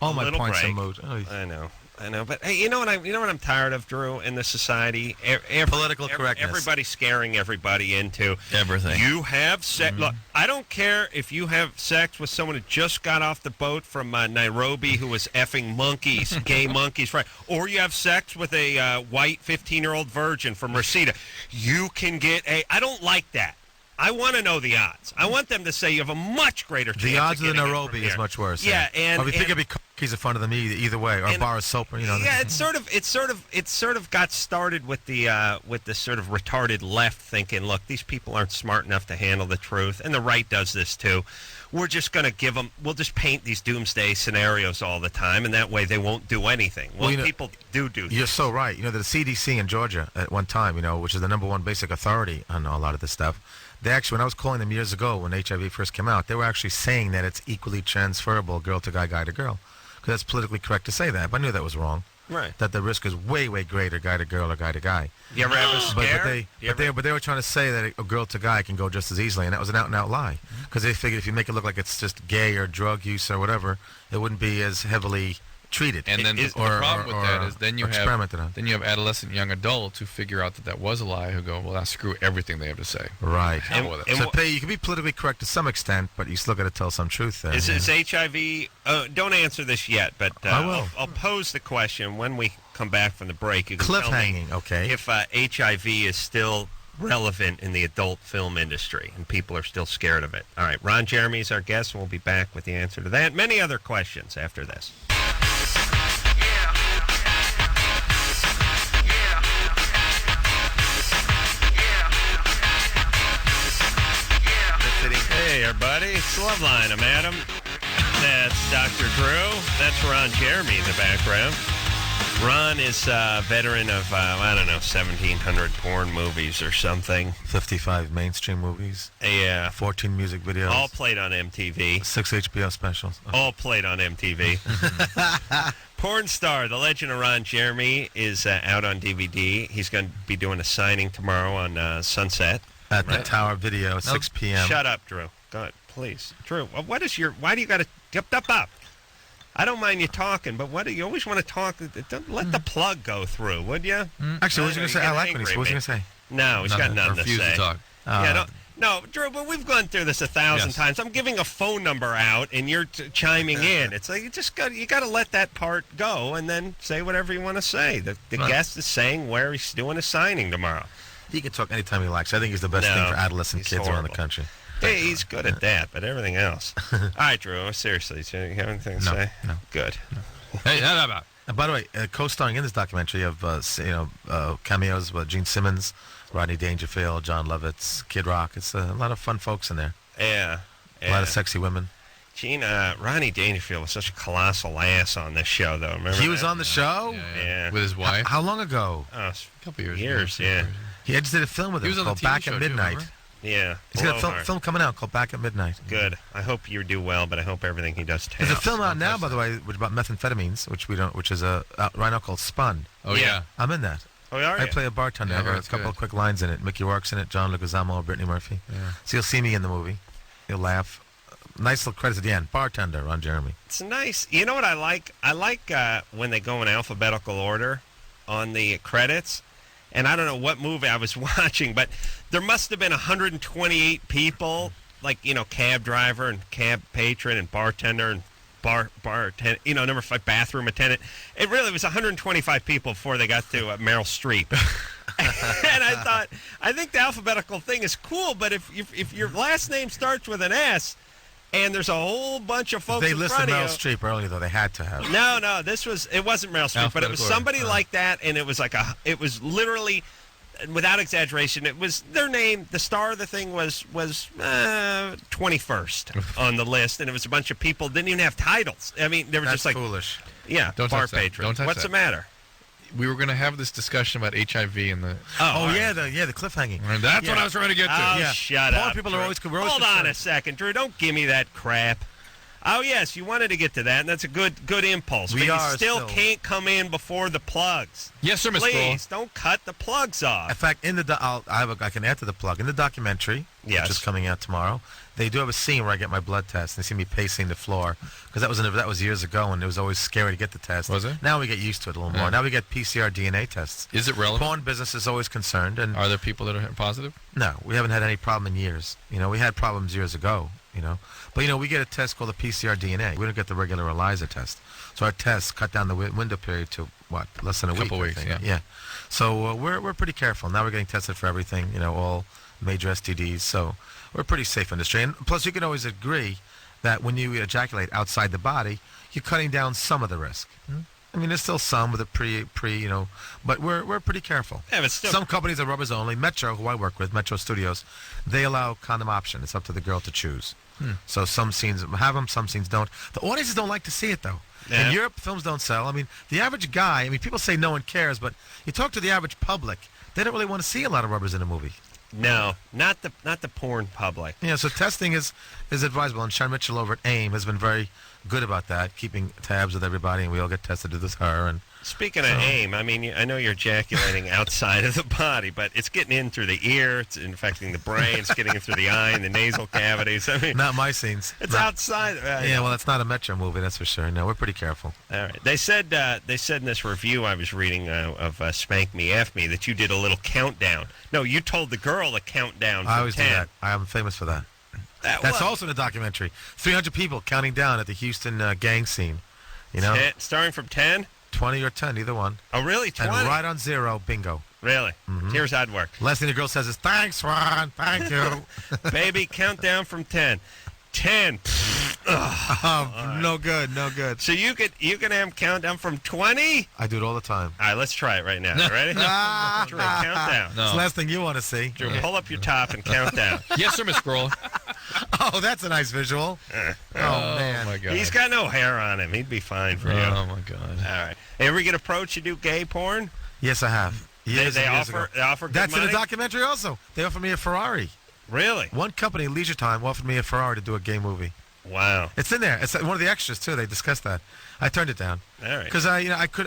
all my little points break. are moot. Oh, I know, but hey, you know what I'm tired of, Drew, in this society? Political correctness. Everybody scaring everybody into everything. You have sex. Mm-hmm. Look, I don't care if you have sex with someone who just got off the boat from Nairobi who was effing monkeys, gay monkeys, right? Or you have sex with a white 15-year-old virgin from Reseda. You can get I don't like that. I want to know the odds. I want them to say you have a much greater chance. The odds of the Nairobi is much worse. Yeah, and we think it'd be cookies in front of them either way, or a bar of soap. Yeah, it sort of got started with the sort of retarded left thinking, look, these people aren't smart enough to handle the truth, and the right does this too. We're just going to give them. We'll just paint these doomsday scenarios all the time, and that way they won't do anything. Well, people do. You're so right. The CDC in Georgia at one time, which is the number one basic authority on a lot of this stuff. They actually, when I was calling them years ago when HIV first came out, they were actually saying that it's equally transferable, girl to guy, guy to girl. Because that's politically correct to say that, but I knew that was wrong. Right. That the risk is way, way greater, guy to girl or guy to guy. You ever have a scare? But they were trying to say that a girl to guy can go just as easily, and that was an out-and-out lie. Because they figured if you make it look like it's just gay or drug use or whatever, it wouldn't be as heavily treated. And then the problem with that is then you have adolescent young adults who figure out that was a lie, who go, well, now screw everything they have to say. Right. So you can be politically correct to some extent, but you still got to tell some truth there. Is HIV... don't answer this yet, but I will. I'll pose the question when we come back from the break. You can cliffhanging, tell me okay. If HIV is still relevant in the adult film industry and people are still scared of it. All right, Ron Jeremy is our guest, and we'll be back with the answer to that. Many other questions after this. Hey, everybody. It's Loveline. I'm Adam. That's Dr. Drew. That's Ron Jeremy in the background. Ron is a veteran of, 1,700 porn movies or something. 55 mainstream movies. Yeah. 14 music videos. All played on MTV. 6 HBO specials. All played on MTV. Porn star, the legend of Ron Jeremy, is out on DVD. He's going to be doing a signing tomorrow on Sunset. At the Tower Video, 6 p.m. Shut up, Drew. Go ahead, please. Drew, why do you got to... Up. I don't mind you talking, but what do you always want to talk? Don't let the plug go through, would you? Actually, what was you going to say? I like what he said. What was you going to say? No, he's got nothing to say. To talk. No, Drew, but we've gone through this 1,000 times. I'm giving a phone number out, and you're chiming in. It's like you got to let that part go, and then say whatever you want to say. The guest is saying where he's doing a signing tomorrow. He can talk anytime he likes. I think he's the best thing for adolescent kids around the country. Hey, he's good at that, but everything else. All right, Drew, seriously, do you have anything to say? No. Good. No. Hey, by the way, co-starring in this documentary of cameos with Gene Simmons, Rodney Dangerfield, John Lovitz, Kid Rock. It's a lot of fun folks in there. Yeah. A lot of sexy women. Rodney Dangerfield was such a colossal ass on this show, though. Remember he was on the show? Yeah. With his wife? How long ago? A couple years. Years, yeah. He just did a film with him called Back at Midnight. Yeah. He's got a film coming out called Back at Midnight. Good. I hope you do well, but I hope everything he does There's a film out now, by the way, which is about methamphetamines, which is right now called Spun. Oh, yeah. I'm in that. Oh, are you? I play a bartender. I got a couple of quick lines in it. Mickey Rourke's in it, John Leguizamo, Brittany Murphy. Yeah. So you'll see me in the movie. You'll laugh. Nice little credits at the end. Bartender, Ron Jeremy. It's nice. You know what I like? I like when they go in alphabetical order on the credits. And I don't know what movie I was watching, but there must have been 128 people, like, cab driver and cab patron and bartender and bartender, number 5 bathroom attendant. It really was 125 people before they got to Meryl Streep. And I think the alphabetical thing is cool, but if your last name starts with an S, and there's a whole bunch of folks They in listed front of Meryl you. Streep earlier, though. They had to have. No, it wasn't Meryl Streep, but it was somebody like that, and it was literally, without exaggeration, it was their name. The star of the thing was 21st on the list, and it was a bunch of people didn't even have titles. I mean, they were just like foolish. Yeah, Don't bar touch that. patron. Don't touch What's that. the matter? We were going to have this discussion about HIV and the. The cliffhanging. And that's what I was trying to get to. Oh, Yeah. shut Porn up. people Drew. are always Hold on a second, Drew. Don't give me that crap. Oh, yes, you wanted to get to that, and that's a good impulse. We but are you still still- can't come in before the plugs. Yes, sir, Miss Please, don't cut the plugs In off. fact, I can add to the plug. In the documentary, Yes. which is coming out tomorrow, they do have a scene where I get my blood test. They see me pacing the floor because that was years ago, and it was always scary to get the test. Was it? Now we get used to it a little more. Now we get PCR DNA tests. Is it relevant? Porn business is always concerned, and Are there people that are positive? no, we haven't had any problem in years. We had problems years ago. But we get a test called a PCR DNA. We don't get the regular ELISA test. So our tests cut down the window period to less than a Couple week. weeks, I think. yeah. So we're pretty careful. Now we're getting tested for everything. All major STDs. So we're a pretty safe industry. And plus, you can always agree that when you ejaculate outside the body, you're cutting down some of the risk. I mean, there's still some with a but we're pretty careful. Yeah, but still, Some companies are rubbers only. Metro, who I work with, Metro Studios, they allow condom option. It's up to the girl to choose. So some scenes have them, some scenes don't. The audiences don't like to see it, though. Yeah. In Europe, films don't sell. I mean, the average guy, people say no one cares, but you talk to the average public, they don't really want to see a lot of rubbers in a movie. no, not the porn public. So testing is advisable, and Sharon Mitchell over at AIM has been very good about that, keeping tabs with everybody, and we all get tested with her. And Speaking of AIM, I mean, I know you're ejaculating outside of the body, but it's getting in through the ear, it's infecting the brain, it's getting in through the eye and the nasal cavities. I mean, not my scenes. it's outside. Well, it's not a Metro movie, that's for sure. No, we're pretty careful. All right. They said in this review I was reading of Spank Me, F Me, that you did a little countdown. No, you told the girl to count down from I always 10. do that. I am famous for that. That's also in the documentary. 300 people counting down at the Houston gang scene. Starting from 10? 20 or 10, either one. Oh, really? 20? And right on zero, bingo. Really? Here's how it worked. Last thing the girl says is, "Thanks, Ron. Thank you." Baby, count down from 10. 10. No good, no good. So you can have them count down from 20? I do it all the time. All right, let's try it right now. Ready? Drew, count down. It's the last thing you want to see. Drew, pull up your top and count down. Yes, sir, Miss Carolla. Oh, that's a nice visual. Man. My God. He's got no hair on him. He'd be fine for you. Oh, my God. All right. Ever get approached to do gay porn? Yes, I have. Years They and years offer ago. they offer good That's money? in the documentary also. They offered me a Ferrari. Really? One company, Leisure Time, offered me a Ferrari to do a gay movie. Wow. It's in there. It's one of the extras too. They discussed that. I turned it down All right. because I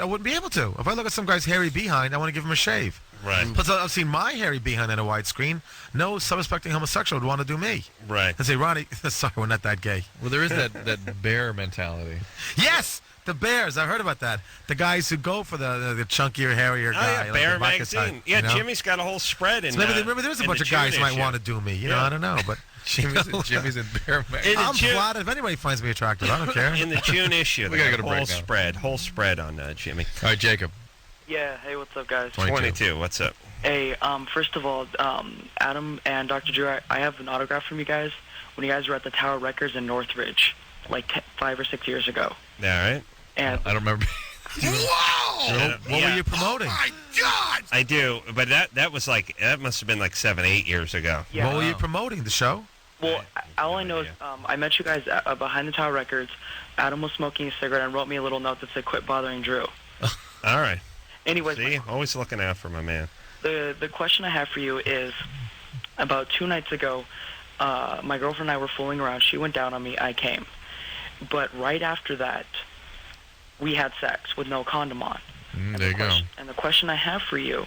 wouldn't be able to. If I look at some guy's hairy behind, I want to give him a shave. Right. Plus, I've seen my hairy behind on a widescreen. No suspecting homosexual would want to do me Right. and say, "Ronnie, sorry, we're not that gay." Well, there is that bear mentality. Yes, the bears. I heard about that. The guys who go for the chunkier, hairier Oh, guy. yeah, like Bear the vodka Magazine. type, Yeah, you know? Jimmy's got a whole spread in So maybe there's a bunch of guys who might want to do me. Yeah. I don't know, but Jimmy's in bear magazine. In the I'm June- flattered if anybody finds me attractive. I don't care. In the June issue, We they gotta got go to break now. whole spread on Jimmy. All right, Jacob. Yeah, hey, what's up, guys? 22. What's up? Hey, first of all, Adam and Dr. Drew, I have an autograph from you guys when you guys were at the Tower Records in Northridge, like 5 or 6 years ago. All right. And I don't remember. Whoa! What were you promoting? Oh my God! I do, but that must have been like 7, 8 years ago. Yeah. What were you promoting? The show? Well, all I know is I met you guys behind the Tower Records. Adam was smoking a cigarette and wrote me a little note that said, "Quit bothering Drew." All right. Anyways, See, always looking out for my man. the question I have for you is, about 2 nights ago, my girlfriend and I were fooling around. She went down on me. I came. But right after that, we had sex with no condom on. There you go. And the question I have for you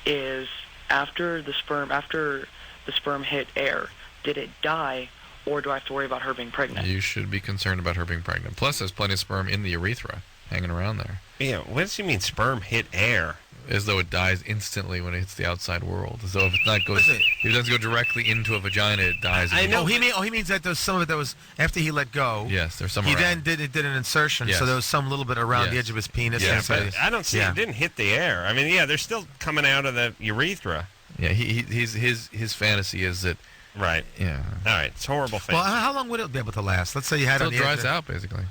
is, after the sperm hit air, did it die, or do I have to worry about her being pregnant? You should be concerned about her being pregnant. Plus, there's plenty of sperm in the urethra hanging around there. Yeah, what does he mean sperm hit air? as though it dies instantly when it hits the outside world. As though if it doesn't go directly into a vagina, it dies. I know. He means that there's some of it that was after he let go. Yes, there's some. He around. then did an insertion, so there was some little bit around the edge of his penis. Yeah, but I don't see it didn't hit the air. I mean, they're still coming out of the urethra. Yeah, his fantasy is that. Right. Yeah. All right. It's horrible fantasy. Well, how long would it be able to last? Let's say you had it on the it dries out, basically.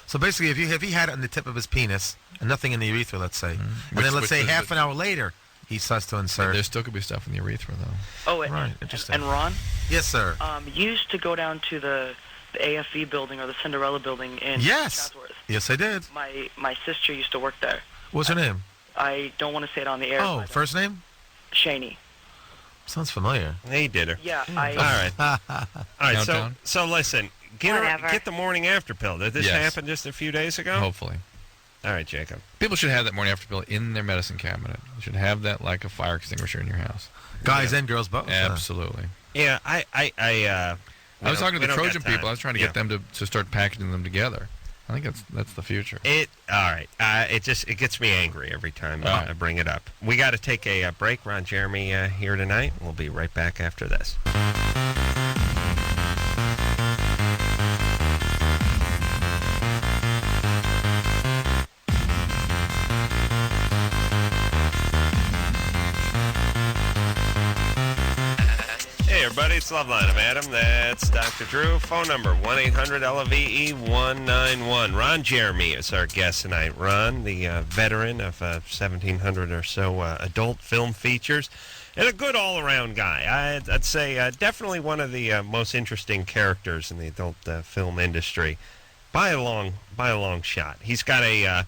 So basically, if he had it on the tip of his penis and nothing in the urethra, let's say, and then let's say half an hour later he starts to insert. There still could be stuff in the urethra, though. Oh, right. Interesting. And Ron? Yes, sir. You used to go down to the AFE building or the Cinderella building in Chatsworth. Yes, I did. My sister used to work there. What's her name? I don't want to say it on the air. Oh, first name? Shaney. Sounds familiar. He did her. Yeah. All right. All right. So listen. Get the morning after pill. Did this happen just a few days ago? Hopefully. All right, Jacob. People should have that morning after pill in their medicine cabinet. You should have that like a fire extinguisher in your house. Guys and girls both. Absolutely. Yeah, I was talking to the Trojan people. I was trying to get them to start packaging them together. I think that's the future. All right. It gets me angry every time I bring it up. We got to take a break. Ron Jeremy here tonight. We'll be right back after this. Hey everybody, it's Loveline. I'm Adam. That's Dr. Drew. Phone number 1-800-LOVE-191. Ron Jeremy is our guest tonight. Ron, the veteran of 1,700 or so adult film features, and a good all-around guy. I'd say definitely one of the most interesting characters in the adult film industry by a long shot. He's got a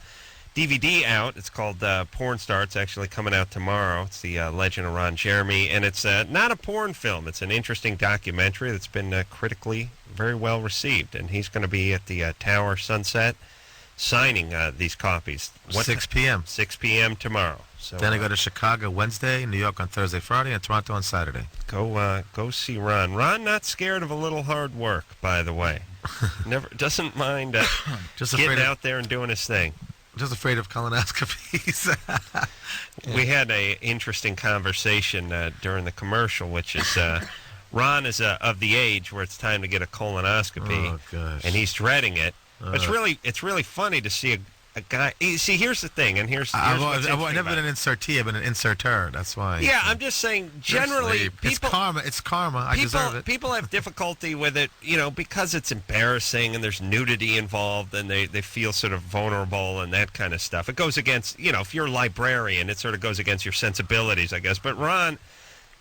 DVD out. It's called Porn Star. It's actually coming out tomorrow. It's the Legend of Ron Jeremy, and it's not a porn film. It's an interesting documentary that's been critically very well received, and he's going to be at the Tower Sunset signing these copies. 6 p.m. 6 p.m. tomorrow. So then I go to Chicago Wednesday, New York on Thursday, Friday, and Toronto on Saturday. Go see Ron. Ron, not scared of a little hard work, by the way. Doesn't mind just getting out there and doing his thing. Just afraid of colonoscopies. We had an interesting conversation during the commercial, which is Ron is of the age where it's time to get a colonoscopy, and he's dreading it. But it's really funny to see a guy. See, here's the thing, and here's I've never been an insertee. I've been an inserter. That's why. Yeah, I'm just saying. Generally, people, it's karma. I deserve it. People have difficulty with it, because it's embarrassing and there's nudity involved, and they feel sort of vulnerable and that kind of stuff. It goes against, if you're a librarian, it sort of goes against your sensibilities, I guess. But Ron,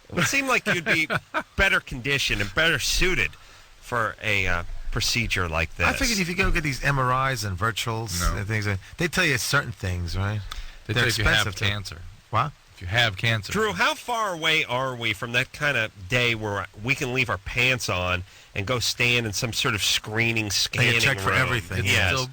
it would seem like you'd be better conditioned and better suited for a procedure like this. I figured if you go get these MRIs and virtuals and things, they tell you certain things, right? They're expensive. If you have cancer. What? If you have cancer. Drew, how far away are we from that kind of day where we can leave our pants on and go stand in some sort of scanning check room? for everything. Yes.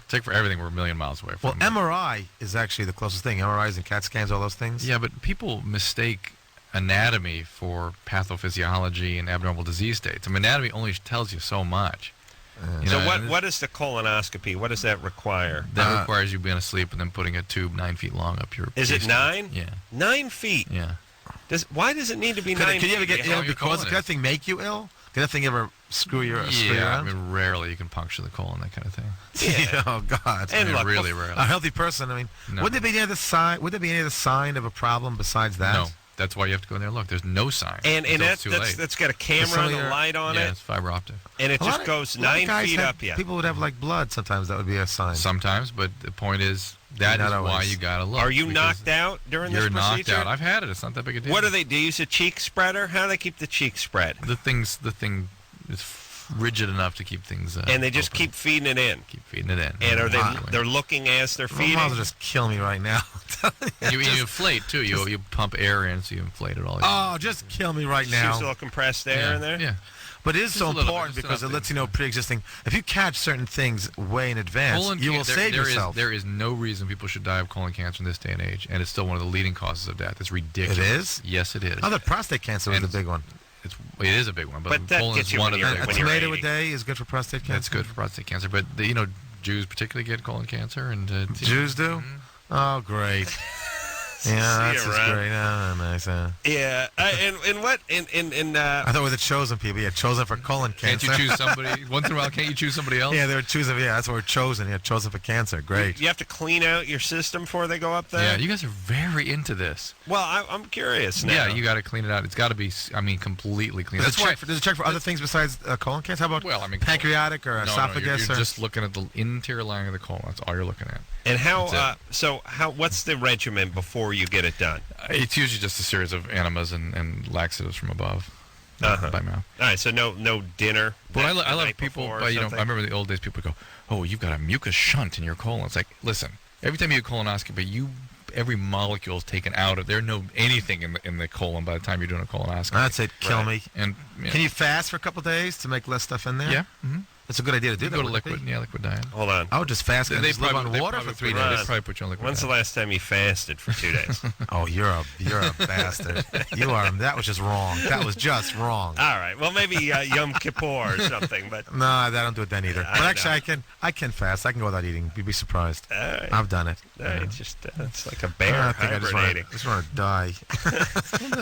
Check for everything. We're a million miles away from. Well, MRI is actually the closest thing. MRIs and CAT scans, all those things. Yeah, but people mistake anatomy for pathophysiology and abnormal disease states. Anatomy only tells you so much. So what is the colonoscopy? What does that require? That requires you being asleep and then putting a tube 9 feet long up your. Is it 9? Yeah. 9 feet. Yeah. Why does it need to be 9 feet? Can you ever get ill because can that thing make you ill? Can that thing ever screw your? Yeah, rarely you can puncture the colon, that kind of thing. Yeah. Oh God. And look, really rarely. A healthy person. Wouldn't there be any other sign? Would there be any other sign of a problem besides that? No. That's why you have to go in there and look. There's no sign. And that's got a camera and a light on it. Yeah, it's fiber optic. And it just goes 9 feet up. Yeah. People would have blood. Sometimes that would be a sign. Sometimes, but the point is that is why you gotta look. Are you knocked out during this procedure? You're knocked out. I've had it. It's not that big a deal. What do they do? You use a cheek spreader? How do they keep the cheek spread? The thing is rigid enough to keep things. And they just keep feeding it in. Keep feeding it in. And they're looking as they're feeding. Might as well just kill me right now. you inflate too. You pump air in, so you inflate it all. Oh, just kill me right now. Use a little compressed air in there. Yeah. But it is so important because it lets you know pre-existing. If you catch certain things way in advance, you will save yourself. There is no reason people should die of colon cancer in this day and age, and it's still one of the leading causes of death. It's ridiculous. It is? Yes, it is. I thought prostate cancer was the big one. It is a big one, but that colon gets is you one when of you're, the. when A you're tomato 80. a day is good for prostate cancer. That's good for prostate cancer, but Jews particularly get colon cancer, and Jews do. Oh, great. Yeah, that's See you, just Ron. great. Nice. Yeah. And what? I thought we were the chosen people. Yeah, chosen for colon Can't cancer. you choose somebody? Once in a while, can't you choose somebody else? Yeah, they were choosing. Yeah, that's what we're chosen. Yeah, chosen for cancer. Great. You have to clean out your system before they go up there? Yeah, you guys are very into this. Well, I'm curious now. Yeah, you got to clean it out. It's got to be, completely clean. Does it check for other things besides colon cancer? How about pancreatic or esophagus? You're just looking at the interior lining of the colon. That's all you're looking at. And what's the regimen before you get it done? It's usually just a series of enemas and laxatives from above. By mouth. All right, so no dinner. But I love people. I remember the old days. People go, "Oh, you've got a mucus shunt in your colon." It's like, listen, every time you do a colonoscopy, every molecule is taken out of there. No anything in the colon by the time you're doing a colonoscopy. I'd say kill me. And can you fast for a couple of days to make less stuff in there? Yeah. Mm-hmm. It's a good idea to do that. Go to liquid diet. Hold on. I would just fast and just live on water for 3 days. They probably put you on liquid When's diet. the last time you fasted for 2 days? Oh, you're a bastard. You are. That was just wrong. That was just wrong. All right. Well, maybe Yom Kippur or something, but no, I don't do it then either. But actually, I can fast. I can go without eating. You'd be surprised. Right. I've done it. It's just it's like a bear I think hibernating. I just want to die.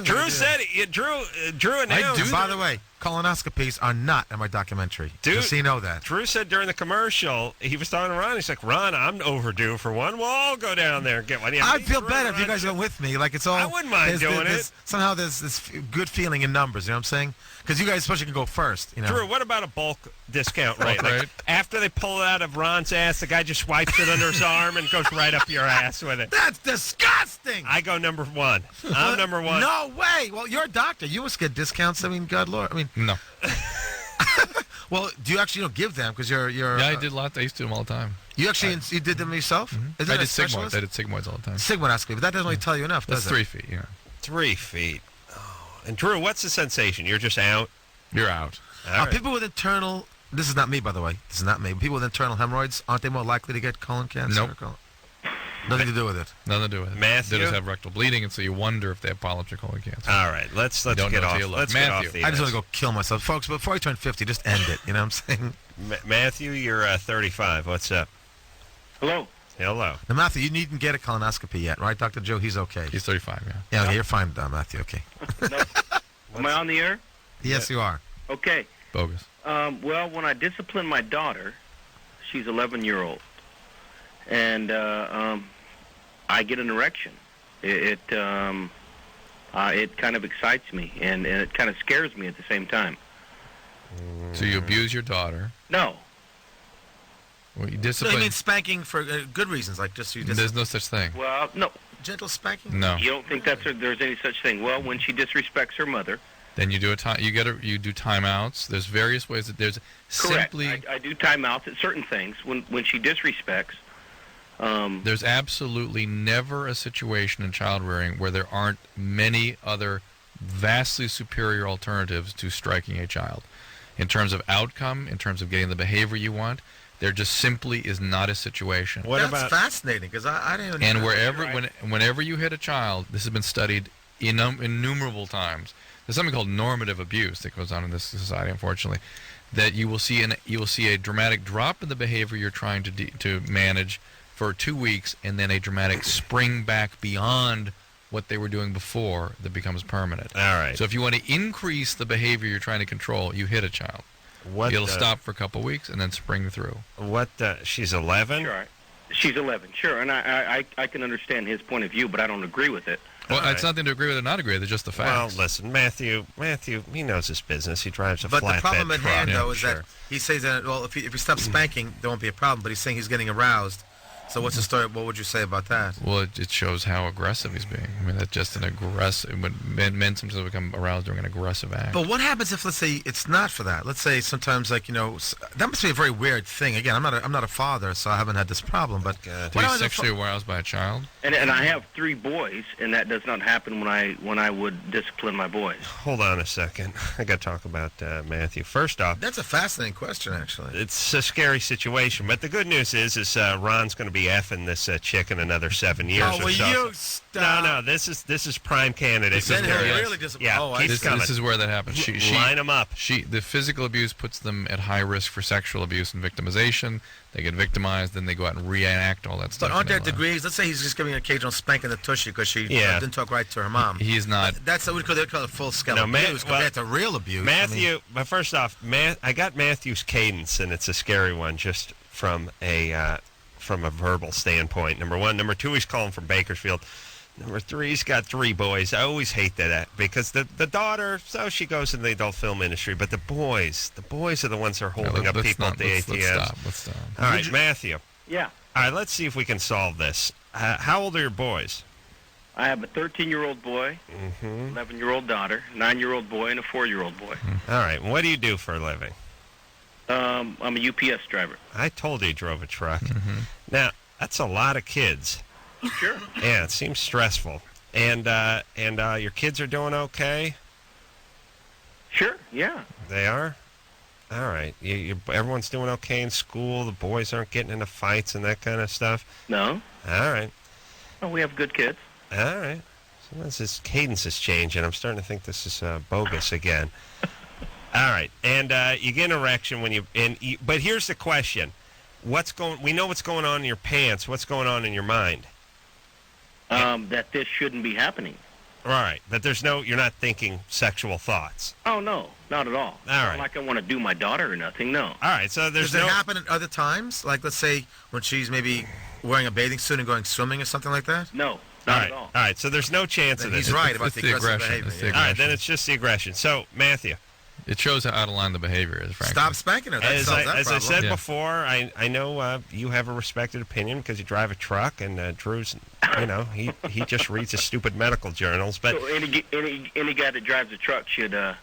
Drew said it. Drew announced. By the way, colonoscopies are not in my documentary. Dude, just so you know that. Drew said during the commercial, he was talking to Ron. He's like, Ron, I'm overdue for one. We'll all go down there and get one. Yeah, I'd feel better if you guys went with me. Like it's all. I wouldn't mind doing it. Somehow there's this good feeling in numbers. You know what I'm saying? Because you guys especially can go first. You know. Drew, what about a bulk discount rate? Like, after they pull it out of Ron's ass, the guy just swipes it under his arm and goes right up your ass with it. That's disgusting. I go number one. I'm number one. No way. Well, you're a doctor. You must get discounts. I mean, God Lord. I mean, no. Well, do you actually give them because you're? Yeah, I did lots. I used to do them all the time. You actually you did them yourself? Mm-hmm. I did sigmoids. I did sigmoids all the time. Sigmoidoscopy, but that doesn't really tell you enough, does it? That's 3 feet. Yeah. 3 feet. Oh. And Drew, what's the sensation? You're just out. You're out. Right. People with internal. This is not me, by the way. This is not me. People with internal hemorrhoids, aren't they more likely to get colon cancer? Nope. Nothing to do with it. Nothing to do with it. Matthew? They just have rectal bleeding, and so you wonder if they have polyps or colon cancer. All right, let's get off. Let's get off the I just want to go kill myself, folks. Before I turn 50, just end it. You know what I'm saying? Matthew, you're 35. What's up? Hello. Hello. Now, Matthew, you needn't get a colonoscopy yet, right, Dr. Joe? He's okay. He's 35. Yeah. Yeah, okay, you're fine, Matthew. Okay. No. Am I on the air? Yes, you are. Okay. Bogus. Well, when I discipline my daughter, she's 11-year-old, and I get an erection. It kind of excites me, and it kind of scares me at the same time. So you abuse your daughter? No. Well, you discipline. No, you mean spanking for good reasons, like just you. There's no such thing. Well, no. Gentle spanking? No. You don't think there's any such thing? Well, when she disrespects her mother. Then you do you do timeouts. There's various ways that there's correct. Simply. I do timeouts at certain things when she disrespects. There's absolutely never a situation in child rearing where there aren't many other vastly superior alternatives to striking a child. In terms of outcome, in terms of getting the behavior you want, there just simply is not a situation. That's fascinating because I didn't. And whenever you hit a child, this has been studied innumerable times. There's something called normative abuse that goes on in this society, unfortunately, that you will see a dramatic drop in the behavior you're trying to manage for 2 weeks, and then a dramatic spring back beyond what they were doing before that becomes permanent. All right. So if you want to increase the behavior you're trying to control, you hit a child. It'll stop for a couple of weeks and then spring through. She's 11? Sure. She's 11, sure. And I can understand his point of view, but I don't agree with it. Well, it's nothing to agree with or not agree with. It's just the facts. Well, listen, Matthew, he knows his business. He drives a flatbed truck. But the problem at hand, though, is that he says that, well, if he stops spanking, there won't be a problem. But he's saying he's getting aroused. So what's the story? What would you say about that? Well, it shows how aggressive he's being. I mean, that's just an aggressive. When men sometimes become aroused during an aggressive act. But what happens if, let's say, it's not for that? Let's say sometimes, like, that must be a very weird thing. Again, I'm not a father, so I haven't had this problem. But to be sexually aroused by a child. And I have 3 boys, and that does not happen when I would discipline my boys. Hold on a second. I got to talk about Matthew. First off, that's a fascinating question, actually. It's a scary situation, but the good news is Ron's going to be be effing this chick in another 7 years Oh, or will so. you stop? No, this is prime candidate. Then he'll Yes. really disappoint. Yeah, Oh, keep coming. This is where that happens. Line them up. The physical abuse puts them at high risk for sexual abuse and victimization. They get victimized, then they go out and reenact all that stuff. But aren't there degrees? Let's say he's just giving an occasional spank in the tushy because she didn't talk right to her mom. He's not. That's what they call it full scale abuse compared to real abuse. Matthew, but first off, I got Matthew's cadence, and it's a scary one just from a verbal standpoint. Number one. Number two, he's calling from Bakersfield. Number three, he's got 3 boys. I always hate that because the daughter, so she goes in the adult film industry, but the boys are the ones that are holding up people at the ATMs. Let's stop. All right, Matthew. Yeah. All right, let's see if we can solve this. How old are your boys? I have a 13-year-old boy, 11-year-old daughter, 9-year-old boy, and a 4-year-old boy. All right, what do you do for a living? I'm a UPS driver. I told you drove a truck. Now, that's a lot of kids. Sure. Yeah, it seems stressful. And your kids are doing okay? Sure, yeah. They are? All right. Everyone's doing okay in school? The boys aren't getting into fights and that kind of stuff? No. All right. Oh, we have good kids. All right. Sometimes this cadence is changing. I'm starting to think this is bogus again. All right. And you get an erection when but here's the question. We know what's going on in your pants. What's going on in your mind? That this shouldn't be happening. Right, but you're not thinking sexual thoughts. Oh, no, not at all. All right. Not like I want to do my daughter or nothing, no. All right, so Does it happen at other times? Like, let's say, when she's maybe wearing a bathing suit and going swimming or something like that? No, not at all. All right, so there's no chance of this. He's right about the aggressive behavior. All right, then it's just the aggression. So, Matthew. It shows how out of line the behavior is, frankly. Stop spanking her. That solves that as problem. I said before, I know you have a respected opinion because you drive a truck, and Drew's, he just reads the stupid medical journals. But so any guy that drives a truck should have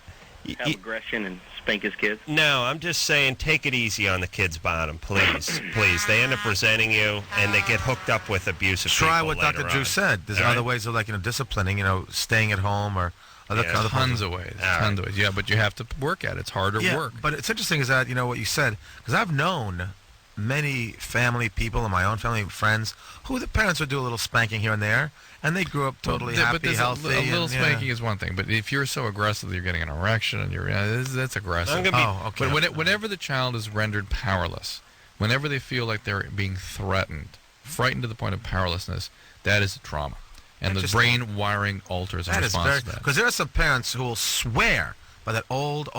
aggression and spank his kids? No, I'm just saying take it easy on the kid's bottom, please. Please. They end up resenting you, and they get hooked up with abusive people. Try what Dr. Drew said. There's other ways of disciplining, staying at home or other tons of ways. Tons of ways. Yeah, but you have to work at it. It's harder work. But it's interesting is that, what you said, because I've known many family people in my own family, friends, who the parents would do a little spanking here and there, and they grew up totally happy, healthy. A little spanking is one thing, but if you're so aggressive that you're getting an erection and that's aggressive. Okay. But whenever the child is rendered powerless, whenever they feel like they're being threatened, frightened to the point of powerlessness, that is a trauma. And the brain wiring alters in response to that. Because there are some parents who will swear by that old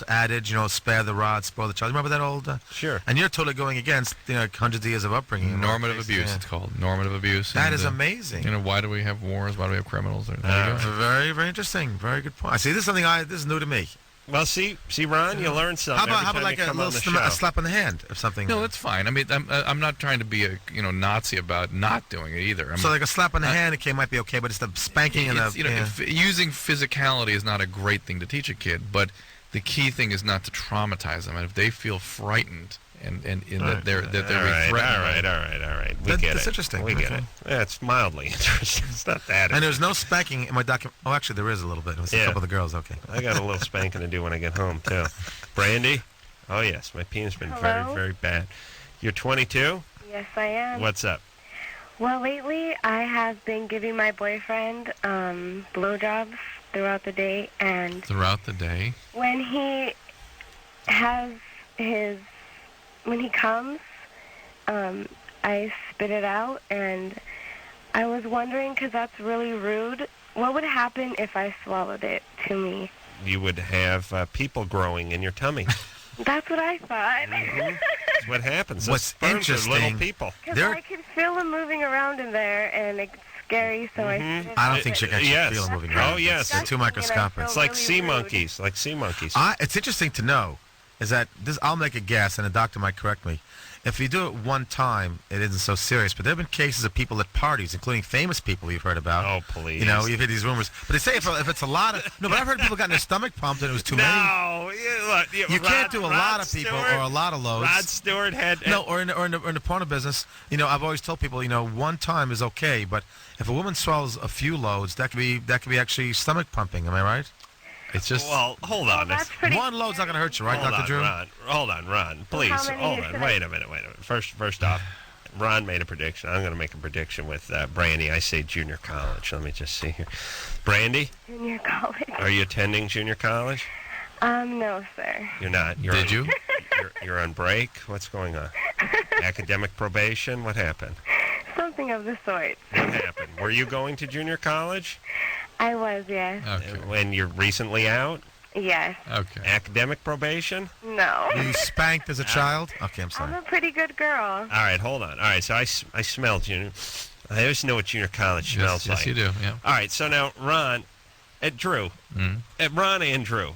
adage, spare the rod, spoil the child. Remember that old? Sure. And you're totally going against, hundreds of years of upbringing. Normative abuse, it's called. Normative abuse. That is amazing. Why do we have wars? Why do we have criminals? Very, very interesting. Very good point. I see. This is something this is new to me. Well, see, Ron, you learn something. How about like a little slap on the hand or something? No, that's fine. I mean, I'm not trying to be a Nazi about not doing it either. So like a slap on the hand, might be okay, but it's the spanking and using physicality is not a great thing to teach a kid, but the key thing is not to traumatize them. And if they feel frightened and that they're being threatened. All right. We get it. That's interesting. We get it. Yeah, it's mildly interesting. It's not that. And there's no spanking in my document. Oh, actually, there is a little bit. With a couple of the girls. Okay. I got a little spanking to do when I get home too. Brandy? Oh yes, my penis has been very, very bad. You're 22? Yes, I am. What's up? Well, lately I have been giving my boyfriend blowjobs throughout the day, and when he comes, I spit it out, and I was wondering, because that's really rude, what would happen if I swallowed it to me? You would have people growing in your tummy. That's what I thought. That's what happens. What's interesting, little people. Because I could feel them moving around in there, and it's scary, so I spit it I out. don't think she can actually feel them moving around. Oh, yes. They're too microscopic. It's like sea monkeys. It's interesting to know is that I'll make a guess, and the doctor might correct me. If you do it one time, it isn't so serious. But there have been cases of people at parties, including famous people you've heard about. Oh, please. You've heard these rumors. But they say if it's a lot of... No, but I've heard people got their stomach pumped and it was too many. No. You can't do a lot of people or a lot of loads. Rod Stewart had... No, or in the porno business, I've always told people, one time is okay. But if a woman swallows a few loads, that could be actually stomach pumping. Am I right? It's just... Well, hold on. One load's not going to hurt you, right, Dr. Drew? Ron. Hold on, Ron. Please, hold on. Wait a minute. First off, Ron made a prediction. I'm going to make a prediction with Brandy. I say junior college. Let me just see here. Brandy? Junior college. Are you attending junior college? No, sir. You're not. Did you? You're on break? What's going on? Academic probation? What happened? Something of the sort. What happened? Were you going to junior college? I was, yes. Okay. When you're recently out? Yes. Okay. Academic probation? No. Were you spanked as a child? Okay, I'm sorry. I'm a pretty good girl. All right, hold on. All right, so I smell junior. I always know what junior college smells like. Yes, you do, yeah. All right, so now, Ron, Drew, Ron and Drew,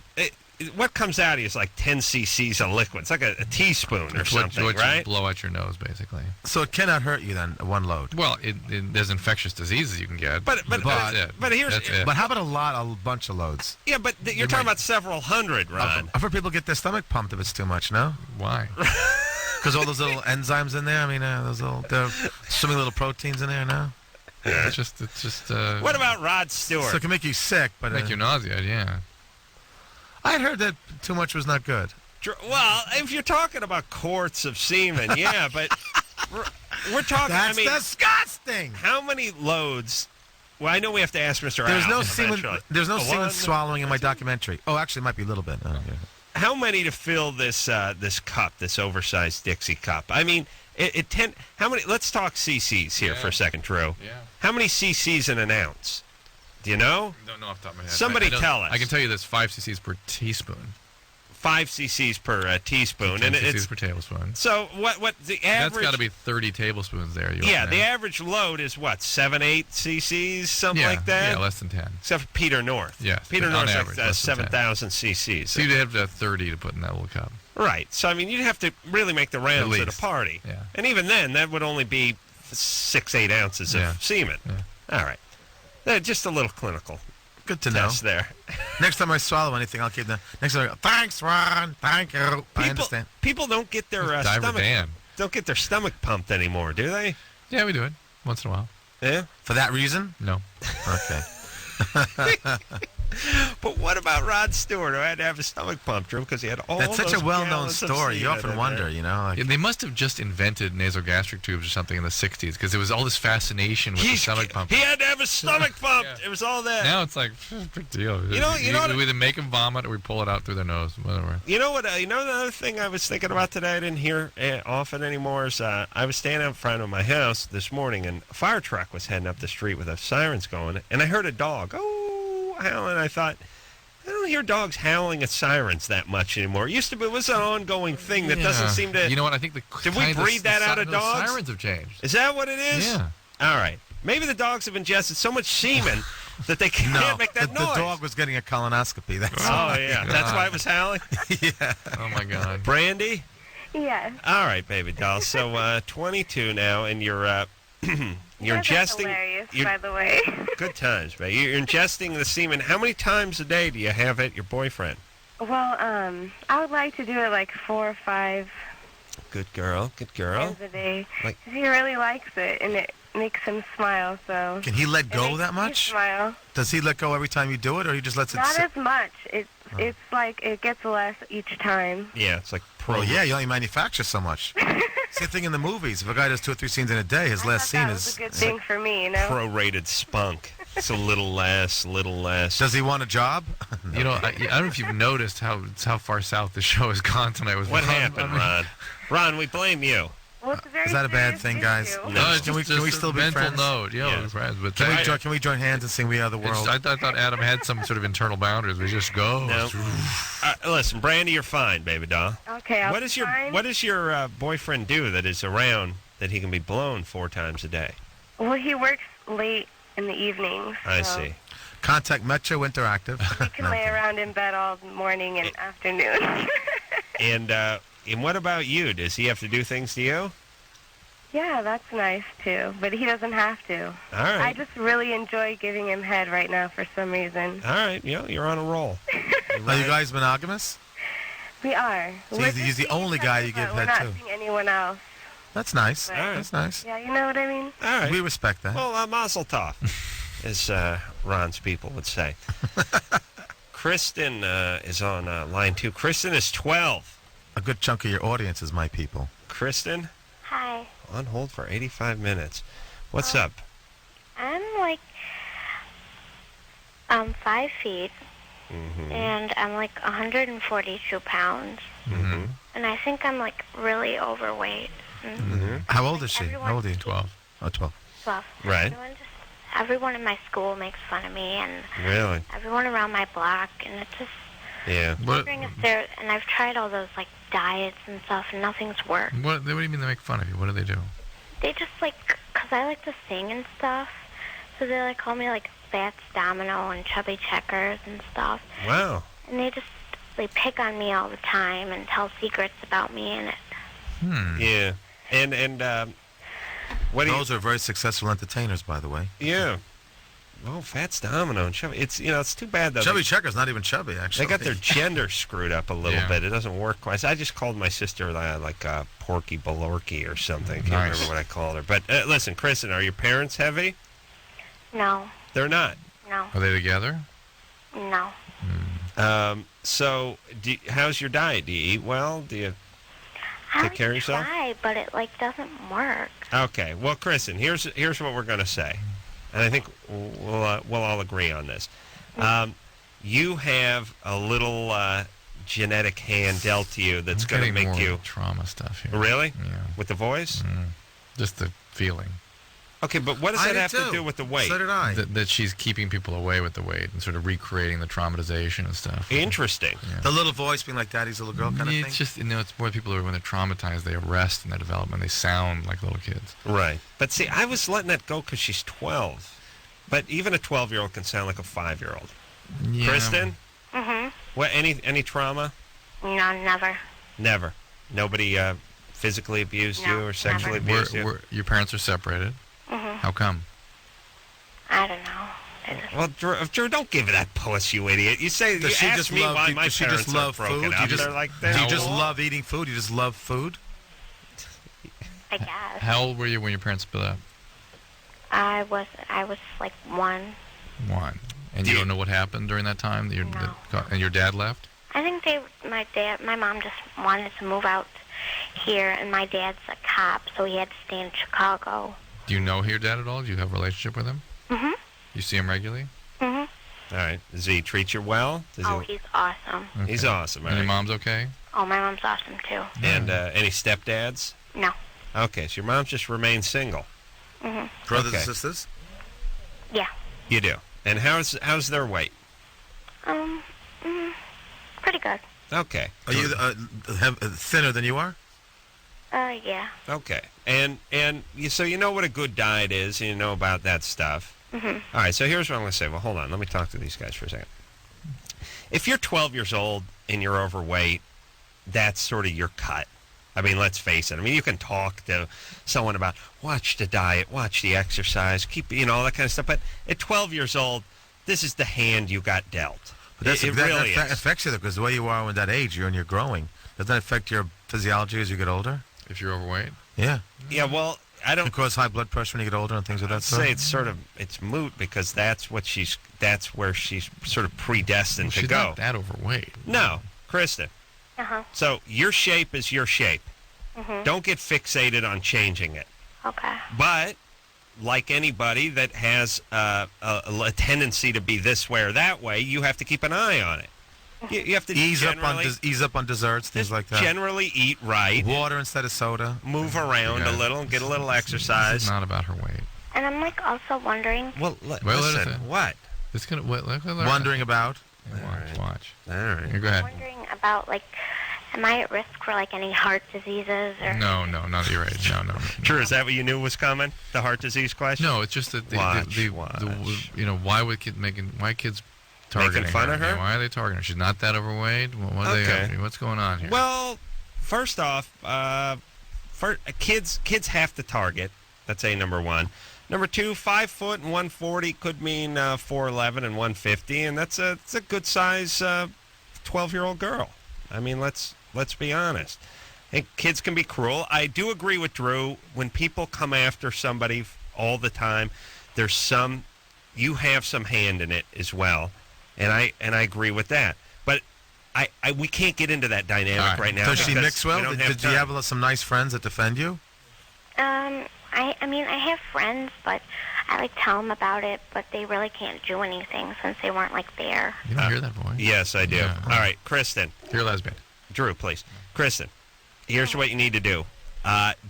what comes out of you is like 10 cc's of liquid. It's like a teaspoon or something, what right? You blow out your nose, basically. So it cannot hurt you then, one load. Well, there's infectious diseases you can get. But here's... But how about a bunch of loads? Yeah, but you're talking about several hundred, Ron. I've heard people get their stomach pumped if it's too much, no? Why? Because all those little enzymes in there. I mean, so many little proteins in there now. It's just. What about Rod Stewart? So it can make you sick, but make you nauseous. Yeah. I had heard that too much was not good. Well, if you're talking about quarts of semen, yeah, but we're talking. That's disgusting. How many loads? Well, I know we have to ask Mr. There's Allen no semen. eventually. There's no semen swallowing in my documentary. Oh, actually, it might be a little bit. Oh, yeah. How many to fill this cup, this oversized Dixie cup? I mean, how many? Let's talk cc's here for a second, Drew. Yeah. How many cc's in an ounce? Do you know? I don't know off the top of my head. Somebody tell us. I can tell you there's 5 cc's per teaspoon. 5 cc's per teaspoon, 10 and cc's it's per tablespoon. So what the average? That's got to be 30 tablespoons there. The average load is what, 7, 8 cc's, something like that. Yeah, less than 10. Except for Peter North. Yes, Peter North's average, like 7,000 cc's. So you'd have to have 30 to put in that little cup. Right. So I mean, you'd have to really make the rounds at a party. Yeah. And even then, that would only be 6, 8 ounces of semen. Yeah. All right. Just a little clinical. Good to know. There. Next time I swallow anything, I'll keep the next time. I go, thanks, Ron. Thank you. I understand. People don't get their stomach pumped anymore, do they? Yeah, we do it once in a while. Yeah. For that reason? No. Okay. But what about Rod Stewart, who had to have his stomach pumped, Drew, because he had all That's such those a well-known gallons of story. You semen often in wonder, there. you know. Like, Yeah, they must have just invented nasogastric tubes or something in the 60s because there was all this fascination with the stomach pump. He had to have his stomach pumped. It was all that. Now it's like, big deal. You know we either make them vomit or we pull it out through their nose, whatever. You know what? The other thing I was thinking about today, I didn't hear often anymore, is I was standing out in front of my house this morning, and a fire truck was heading up the street with the sirens going, and I heard a dog, howling. I thought, I don't hear dogs howling at sirens that much anymore. It used to be, it was an ongoing thing that doesn't seem to... You know what? I think Did we breed that out of dogs? The sirens have changed. Is that what it is? Yeah. All right. Maybe the dogs have ingested so much semen that they can't make that noise. The dog was getting a colonoscopy. That's yeah. That's why it was howling? Yeah. Oh, my God. Brandy? Yes. All right, baby doll. So 22 now, and you're ingesting. Hilarious, by the way. Good times, baby. You're ingesting the semen. How many times a day do you have at your boyfriend? Well, I would like to do it like 4 or 5 Good girl. Good girl. times a day. Like- 'Cause he really likes it, and it makes him smile. So. Can he let It go makes that me much? Smile. Does he let go every time you do it, or he just lets it Not sit? as much. It's like it gets less each time. Yeah, it's like Well, yeah, you only manufacture so much. Same thing in the movies. If a guy does 2 or 3 scenes in a day, his last scene That was a good thing for me, you know. prorated spunk. It's a little less. Does he want a job? No. You know, I don't know if you've noticed how far south the show has gone tonight. What happened, Ron? Ron, we blame you. Well, it's a very Is that a bad serious thing, guys? issue. No, it's Can we just still a be mental friends? note. Yeah, we're friends. But Can we join hands and sing "We Are the World"? I thought Adam had some sort of internal boundaries. We just go. No. Listen, Brandy, you're fine, baby doll. Okay, I'll What be does your boyfriend do that is around that he can be blown 4 times a day? Well, he works late in the evenings. I so see. Contact Metro Interactive. He can lay around in bed all morning and afternoon. And what about you? Does he have to do things to you? Yeah, that's nice too, but he doesn't have to. All right. I just really enjoy giving him head right now for some reason. All right, you're on a roll. Are you guys monogamous? We are. So he's the only guy you give We're head not to. seeing anyone else. That's nice. But- That's nice. Yeah, you know what I mean? All right. We respect that. Well, mazel tov, as Ron's people would say. Kristen is on line 2. Kristen is 12. A good chunk of your audience is my people. Kristen? Hi. On hold for 85 minutes. What's up? I'm like 5 feet, and I'm like 142 pounds, and I think I'm like really overweight. How old is she? How old are you? 12. Oh, 12. 12. Right. Everyone in my school makes fun of me, and Really? everyone around my block, and it's just Yeah. wondering if they're. And I've tried all those like diets and stuff, and nothing's worked. What do you mean they make fun of you? What do they do? They just like, cause I like to sing and stuff, so they like call me like Fats Domino and Chubby Checkers and stuff. Wow. And they pick on me all the time and tell secrets about me, and it. Yeah. And what do Those are very successful entertainers, by the way. Yeah. Oh, Fats Domino and Chubby. It's it's too bad though. Chubby Checker's not even chubby, actually. They got their gender screwed up a little bit. It doesn't work quite. I just called my sister like Porky Balorky or something. Can't remember what I called her. But listen, Kristen, are your parents heavy? No. They're not. No. Are they together? No. So, how's your diet? Do you eat well? Do you take care of yourself? I try, but it like doesn't work. Okay. Well, Kristen, here's what we're going to say, and I think we'll all agree on this. You have a little genetic hand dealt to you that's going to make more you trauma stuff here. Really? Yeah. With the voice? Just the feeling. Okay, but what does that have to do with the weight? So did I. That she's keeping people away with the weight and sort of recreating the traumatization and stuff. Interesting. Yeah. The little voice being like Daddy's little girl kind of thing? It's just, it's more people who, when they're traumatized, they arrest in their development. They sound like little kids. Right. But see, I was letting that go because she's 12. But even a 12-year-old can sound like a 5-year-old. Yeah. Kristen? Mhm. What? Any trauma? No, never. Never. Nobody physically abused you or sexually never. abused you? Your parents are separated. Mhm. How come? I don't know. Well, Drew, don't give it that puss, you idiot. You say, Does she ask just me love, why my does she parents just love are broken food? up. Do They're like, you just love eating food? You just love food? I guess. How old were you when your parents split up? I was like 1. 1. And you don't know what happened during that time? And your dad left? I think my mom just wanted to move out here, and my dad's a cop, so he had to stay in Chicago. Do you know your dad at all? Do you have a relationship with him? Mhm. You see him regularly? Mhm. All right. Does he treat you well? He's awesome. Okay. He's awesome. And your mom's okay? Oh, my mom's awesome too. And any stepdads? No. Okay, so your mom just remains single. Mhm. Brothers and sisters? Yeah. You do. And how's their weight? Pretty good. Okay. Are you thinner than you are? Yeah. Okay. And so you know what a good diet is, and you know about that stuff. Mhm. All right, so here's what I'm going to say. Well, hold on. Let me talk to these guys for a second. If you're 12 years old and you're overweight, that's sort of your cut. I mean, let's face it. I mean, you can talk to someone about watch the diet, watch the exercise, keep, all that kind of stuff. But at 12 years old, this is the hand you got dealt. But It really is. affects you, because the way you are when that age, you're growing. Does that affect your physiology as you get older? If you're overweight? Yeah. Yeah, well, I don't... It cause high blood pressure when you get older and things of that sort? I'd say it's moot, because that's where she's sort of predestined to She's go. not that overweight. No, Kristen. Uh-huh. So your shape is your shape. Mhm. Don't get fixated on changing it. Okay. But like anybody that has a tendency to be this way or that way, you have to keep an eye on it. You have to ease up on desserts, things like that. Generally eat right. Water instead of soda. Move around a little, get a little exercise. It's not about her weight. And I'm like also wondering. Well, listen, what? It's gonna wondering about. Watch. All right. Go ahead. Wondering about am I at risk for any heart diseases or? No, not at your age. No. Drew, is that what you knew was coming? The heart disease question? No, it's just that why kids targeting making fun of her? Yeah, why are they targeting her? She's not that overweight. What's going on here? Well, first off, kids have to target. That's number one. Number two, 5 foot and 140 could mean 4'11 and 150, and that's a good size 12-year-old girl. I mean, let's be honest. I think kids can be cruel. I do agree with Drew. When people come after somebody all the time, you have some hand in it as well, and I agree with that. But we can't get into that dynamic right now. Does she mix well? Did you have some nice friends that defend you? I mean, I have friends, but I tell them about it, but they really can't do anything since they weren't there. You don't hear that voice? Yes, I do. Yeah. All right, Kristen. You're a lesbian. Drew, please. Kristen, here's what you need to do.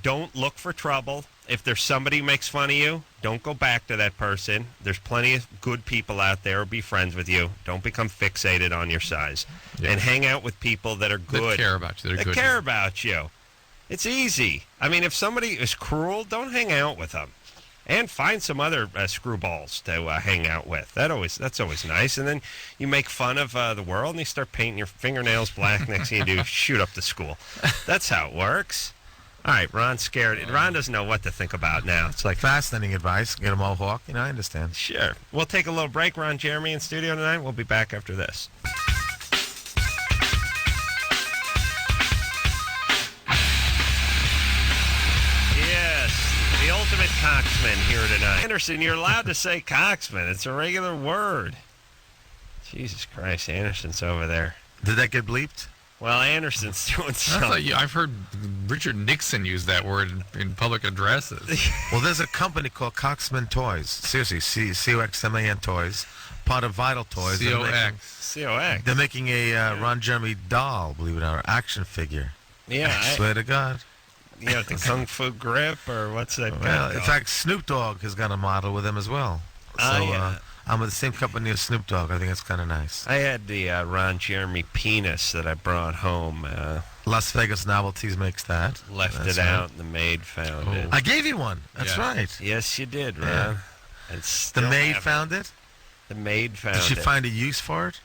Don't look for trouble. If there's somebody who makes fun of you, don't go back to that person. There's plenty of good people out there who be friends with you. Don't become fixated on your size. Yeah. And hang out with people that are good. That care about you. That care about you. It's easy. I mean, if somebody is cruel, don't hang out with them. And find some other screwballs to hang out with. That's always nice. And then you make fun of the world and you start painting your fingernails black. Next thing you do, shoot up the school. That's how it works. All right, Ron's scared. Ron doesn't know what to think about now. It's fascinating advice. Get a mohawk. I understand. Sure. We'll take a little break. Ron, Jeremy in studio tonight. We'll be back after this. The ultimate cocksman here tonight. Anderson, you're allowed to say cocksman. It's a regular word. Jesus Christ, Anderson's over there. Did that get bleeped? Well, Anderson's doing something. I've heard Richard Nixon use that word in public addresses. Well, there's a company called Coxman Toys. Seriously, C-O-X-M-A-N Toys. Part of Vital Toys. C-O-X. They're making a Ron Jeremy doll, believe it or not, action figure. Yeah. I swear to God. The Kung Fu grip, or what's that? Well, in fact, Snoop Dogg has got a model with him as well. So I'm with the same company as Snoop Dogg. I think that's kind of nice. I had the Ron Jeremy penis that I brought home. Las Vegas Novelties makes that. Left it out, and the maid found it. I gave you one. That's right. Yes, you did, Ron. Yeah. And the maid found it? The maid found it. Did she find a use for it?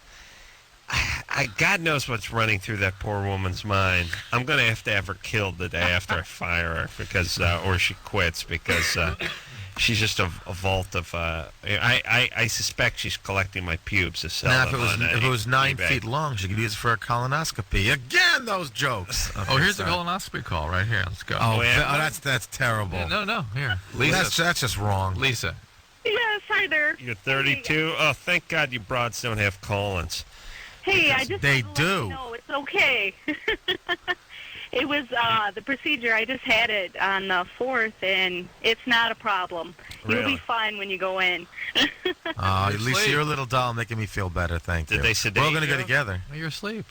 God knows what's running through that poor woman's mind. I'm going to have her killed the day after I fire her, because, or she quits, because she's just a vault of. I suspect she's collecting my pubes to sell them. If it was 9 eBay. feet long, she could use it for a colonoscopy. Again, those jokes. Okay, here's the colonoscopy call right here. Let's go. That's terrible. Yeah, no, here. Lisa. That's just wrong. Lisa. Yes, hi there. You're 32. Oh, thank God you broads don't have colons. Hey, I just they want to do. let you know it's okay. It was the procedure. I just had it on the 4th, and it's not a problem. Really? You'll be fine when you go in. At least you're a little doll, making me feel better. Thank you. Did they sedate We're all going to you? go together. You're asleep.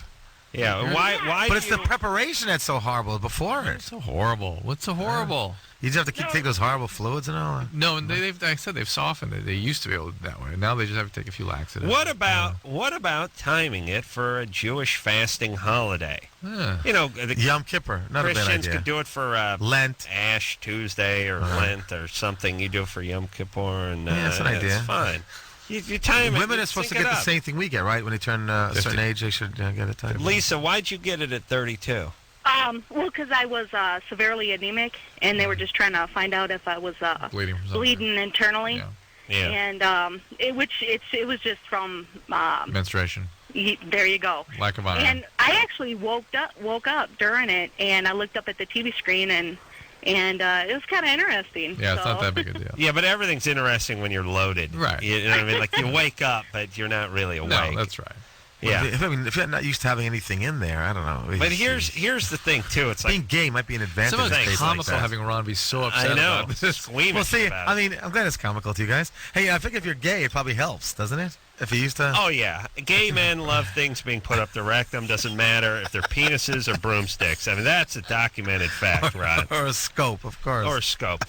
Yeah. Why? But it's the preparation that's so horrible before it. What's so horrible? What's so horrible? You just have to take those horrible fluids and all. No, like I said, they've softened it. They used to be able to do that way. Now they just have to take a few laxatives. What about timing it for a Jewish fasting holiday? Yeah. Yom Kippur. Not Christians a bad idea. could do it for Lent, Ash Tuesday, or Lent, or something. You do it for Yom Kippur, and that's an idea. It's fine. You time Women it. are supposed to get the same thing we get, right? When they turn a certain age, they should get it timed. Lisa, why'd you get it at 32? Well, because I was severely anemic, and they were just trying to find out if I was bleeding internally. Yeah. And it was just from menstruation. There you go. Lack of iron. And I actually woke up during it, and I looked up at the TV screen, and it was kind of interesting. Yeah, it's not that big a deal. Yeah, but everything's interesting when you're loaded. Right. You know what I mean? Like, you wake up, but you're not really awake. No, that's right. Yeah. If you're not used to having anything in there, I don't know. But here's the thing, too. It's like being gay might be an advantage. It's comical having Ron be so upset I know. about this. Well, see, I mean, I'm glad it's comical to you guys. Hey, I think if you're gay, it probably helps, doesn't it? If you used to. Oh, yeah. Gay men love things being put up their rectum. Doesn't matter if they're penises or broomsticks. I mean, that's a documented fact, Ron. Or a scope, of course. Or a scope.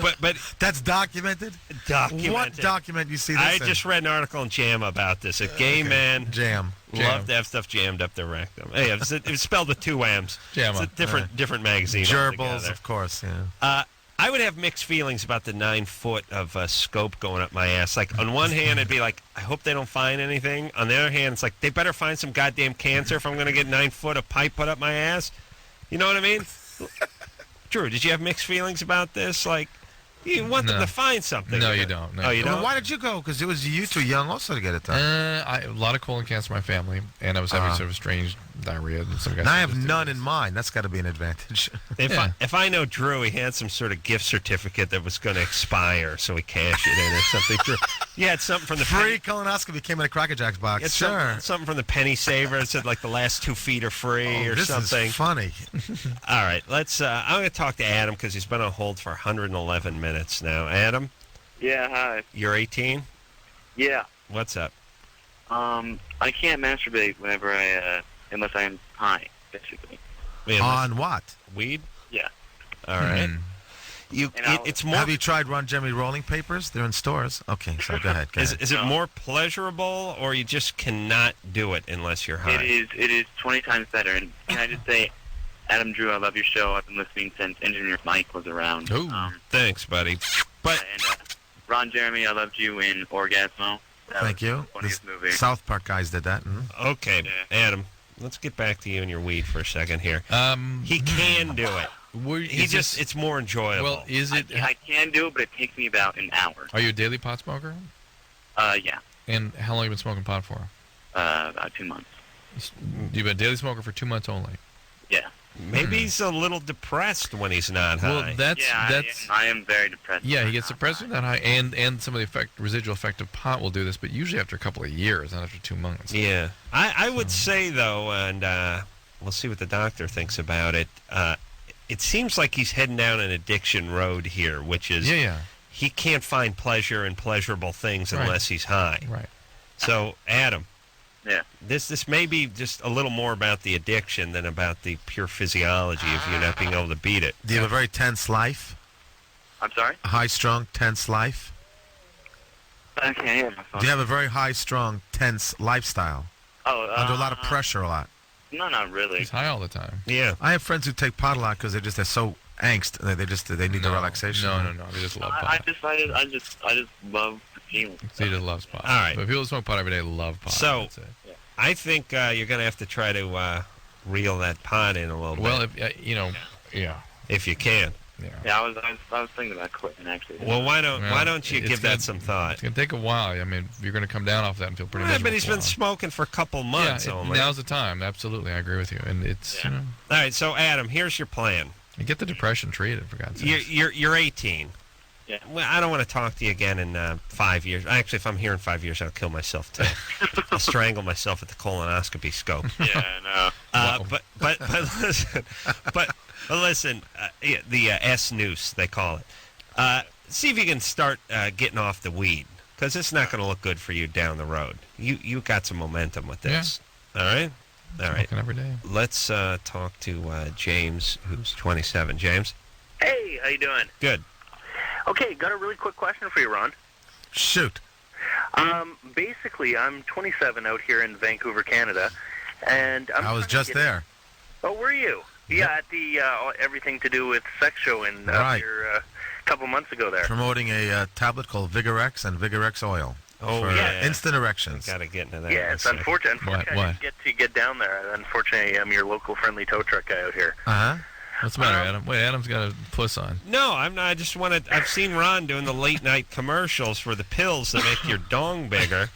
But that's documented? Documented. What document you see this I in? just read an article in Jam about this. A gay man Jam. love to have stuff jammed up their rectum. Hey, it's spelled with 2 M's. Jamma. It's a different magazine. Gerbils, altogether. of course, yeah. I would have mixed feelings about the 9 foot of scope going up my ass. Like, on one hand, I'd be like, I hope they don't find anything. On the other hand, it's like, they better find some goddamn cancer if I'm going to get 9 foot of pipe put up my ass. You know what I mean? Drew, did you have mixed feelings about this? Like, you want them to find something. No, you don't. No. Oh, you don't? Well, why did you go? Because you too young also to get it done. A lot of colon cancer in my family, and I was having sort of strange diarrhea. Some guys Now I have none in mine. That's got to be an advantage. If I know Drew, he had some sort of gift certificate that was going to expire, so he cashed it in or something. Drew, you had something from the free colonoscopy came in a Cracker Jacks box. Sure. Something from the penny saver that said like the last 2 feet are free or something. This is funny. All right, let's. I'm going to talk to Adam because he's been on hold for 111 minutes now. Adam. Yeah. Hi. You're 18. Yeah. What's up? I can't masturbate whenever unless I'm high, basically. On what? Weed? Yeah. All right. It's more. Have you tried Ron Jeremy rolling papers? They're in stores. Okay, so go ahead. Is it more pleasurable, or you just cannot do it unless you're high? It is 20 times better. And can I just say, Adam, Drew, I love your show. I've been listening since Engineer Mike was around. Thanks, buddy. But Ron Jeremy, I loved you in Orgasmo. Thank you. Movie. South Park guys did that. Okay, Adam, let's get back to you and your weed for a second here. He can do it. It's more enjoyable. Well, is it? I can do it, but it takes me about an hour. Are you a daily pot smoker? Yeah. And how long have you been smoking pot for? About 2 months. You've been a daily smoker for 2 months only? Yeah. Maybe he's a little depressed when he's not high. Well, I am very depressed. Yeah, he gets depressed when that high, and some of the residual effect of pot will do this, but usually after a couple of years, not after 2 months. Yeah. I would say, though, and we'll see what the doctor thinks about it, it seems like he's heading down an addiction road here, which is he can't find pleasure in pleasurable things unless he's high. Right. So, Adam. Yeah. This may be just a little more about the addiction than about the pure physiology of you not being able to beat it. Do you have a very tense life? I'm sorry? A high-strung, tense life? I can't hear my phone. Do you have a very high-strung, tense lifestyle? Under a lot of pressure a lot? No, not really. He's high all the time. Yeah. I have friends who take pot a lot because they're so angst. They need the relaxation. No. They just love pot. I just love the feeling. He just loves pot. All right. But people who smoke pot every day love pot. So, I think you're going to have to try to reel that pot in a little bit. Well, if you can. Yeah, I was thinking about quitting actually. Well, why don't you give that some thought? It's gonna take a while. I mean, you're gonna come down off that and feel pretty miserable. But he's been smoking for a couple months only. Now's the time. Absolutely, I agree with you. And it's All right. So, Adam, here's your plan. You get the depression treated, for God's sake. You're 18. Yeah. Well, I don't want to talk to you again in 5 years. Actually, if I'm here in 5 years, I'll kill myself too. I'll strangle myself at the colonoscopy scope. Yeah, I know. But listen, the S noose they call it. See if you can start getting off the weed, because it's not going to look good for you down the road. You got some momentum with this. Yeah. All right. Smoking every day. Let's talk to James, who's 27. James. Hey, how you doing? Good. Okay, got a really quick question for you, Ron. Shoot. Basically, I'm 27 out here in Vancouver, Canada, and I was just there. Oh, were you? Yeah, at the everything to do with sex show in here a couple months ago there. Promoting a tablet called Vigorex and Vigorex Oil. Oh, for yeah. Instant erections. Got to get into that. Yeah, it's unfortunate. What? I didn't get down there. Unfortunately, I'm your local friendly tow truck guy out here. Uh-huh. What's the matter, Adam? Wait, Adam's got a puss on. No, I'm not. I just want to. I've seen Ron doing the late night commercials for the pills that make your dong bigger.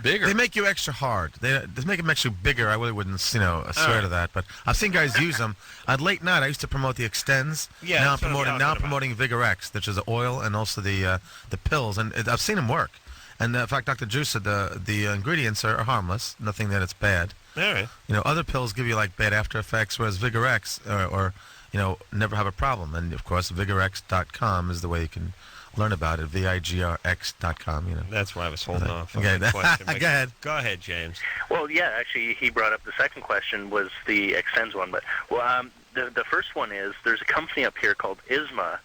They make you extra hard. They make them extra bigger. I really wouldn't, swear to that. But I've seen guys use them. At late night, I used to promote the Extends. Yeah, now I'm promoting Vigorex, which is the oil and also the pills. And I've seen them work. And in fact, Dr. Drew said the ingredients are harmless. Nothing that it's bad. All right. Other pills give you like bad after effects, whereas Vigorex or never have a problem. And of course, Vigorex.com is the way you can learn about it. Vigrx.com. That's why I was holding off. Okay, Go ahead. Go ahead, James. Well, yeah, actually, he brought up the second question was the Extends one, but the first one is there's a company up here called ISMA.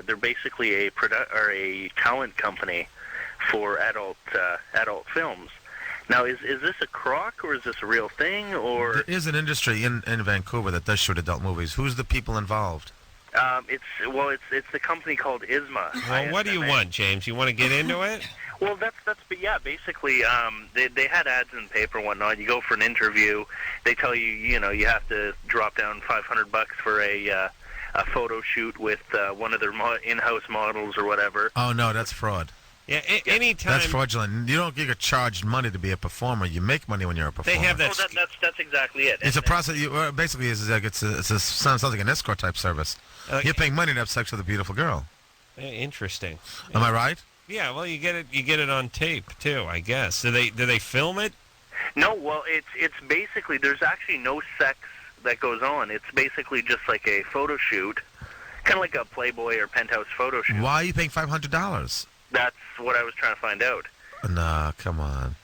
They're basically a talent company for adult films. Now, is this a crock or is this a real thing? Or there is an industry in Vancouver that does shoot adult movies. Who's the people involved? It's the company called ISMA. Well, what do you want, James? You want to get into it? Well, basically, they had ads in the paper and whatnot. You go for an interview, they tell you, you have to drop down $500 for a photo shoot with one of their in-house models or whatever. Oh no, that's fraud. Yeah, anytime. That's fraudulent. You don't get charged money to be a performer. You make money when you're a performer. They have that. That's exactly it. It's a process. Basically, sounds like an escort type service. You're paying money to have sex with a beautiful girl. Interesting. Am I right? Yeah. Well, you get it on tape too, I guess. Do they film it? No. Well, it's basically there's actually no sex that goes on. It's basically just like a photo shoot, kind of like a Playboy or Penthouse photo shoot. Why are you paying $500? That's what I was trying to find out. Nah, come on.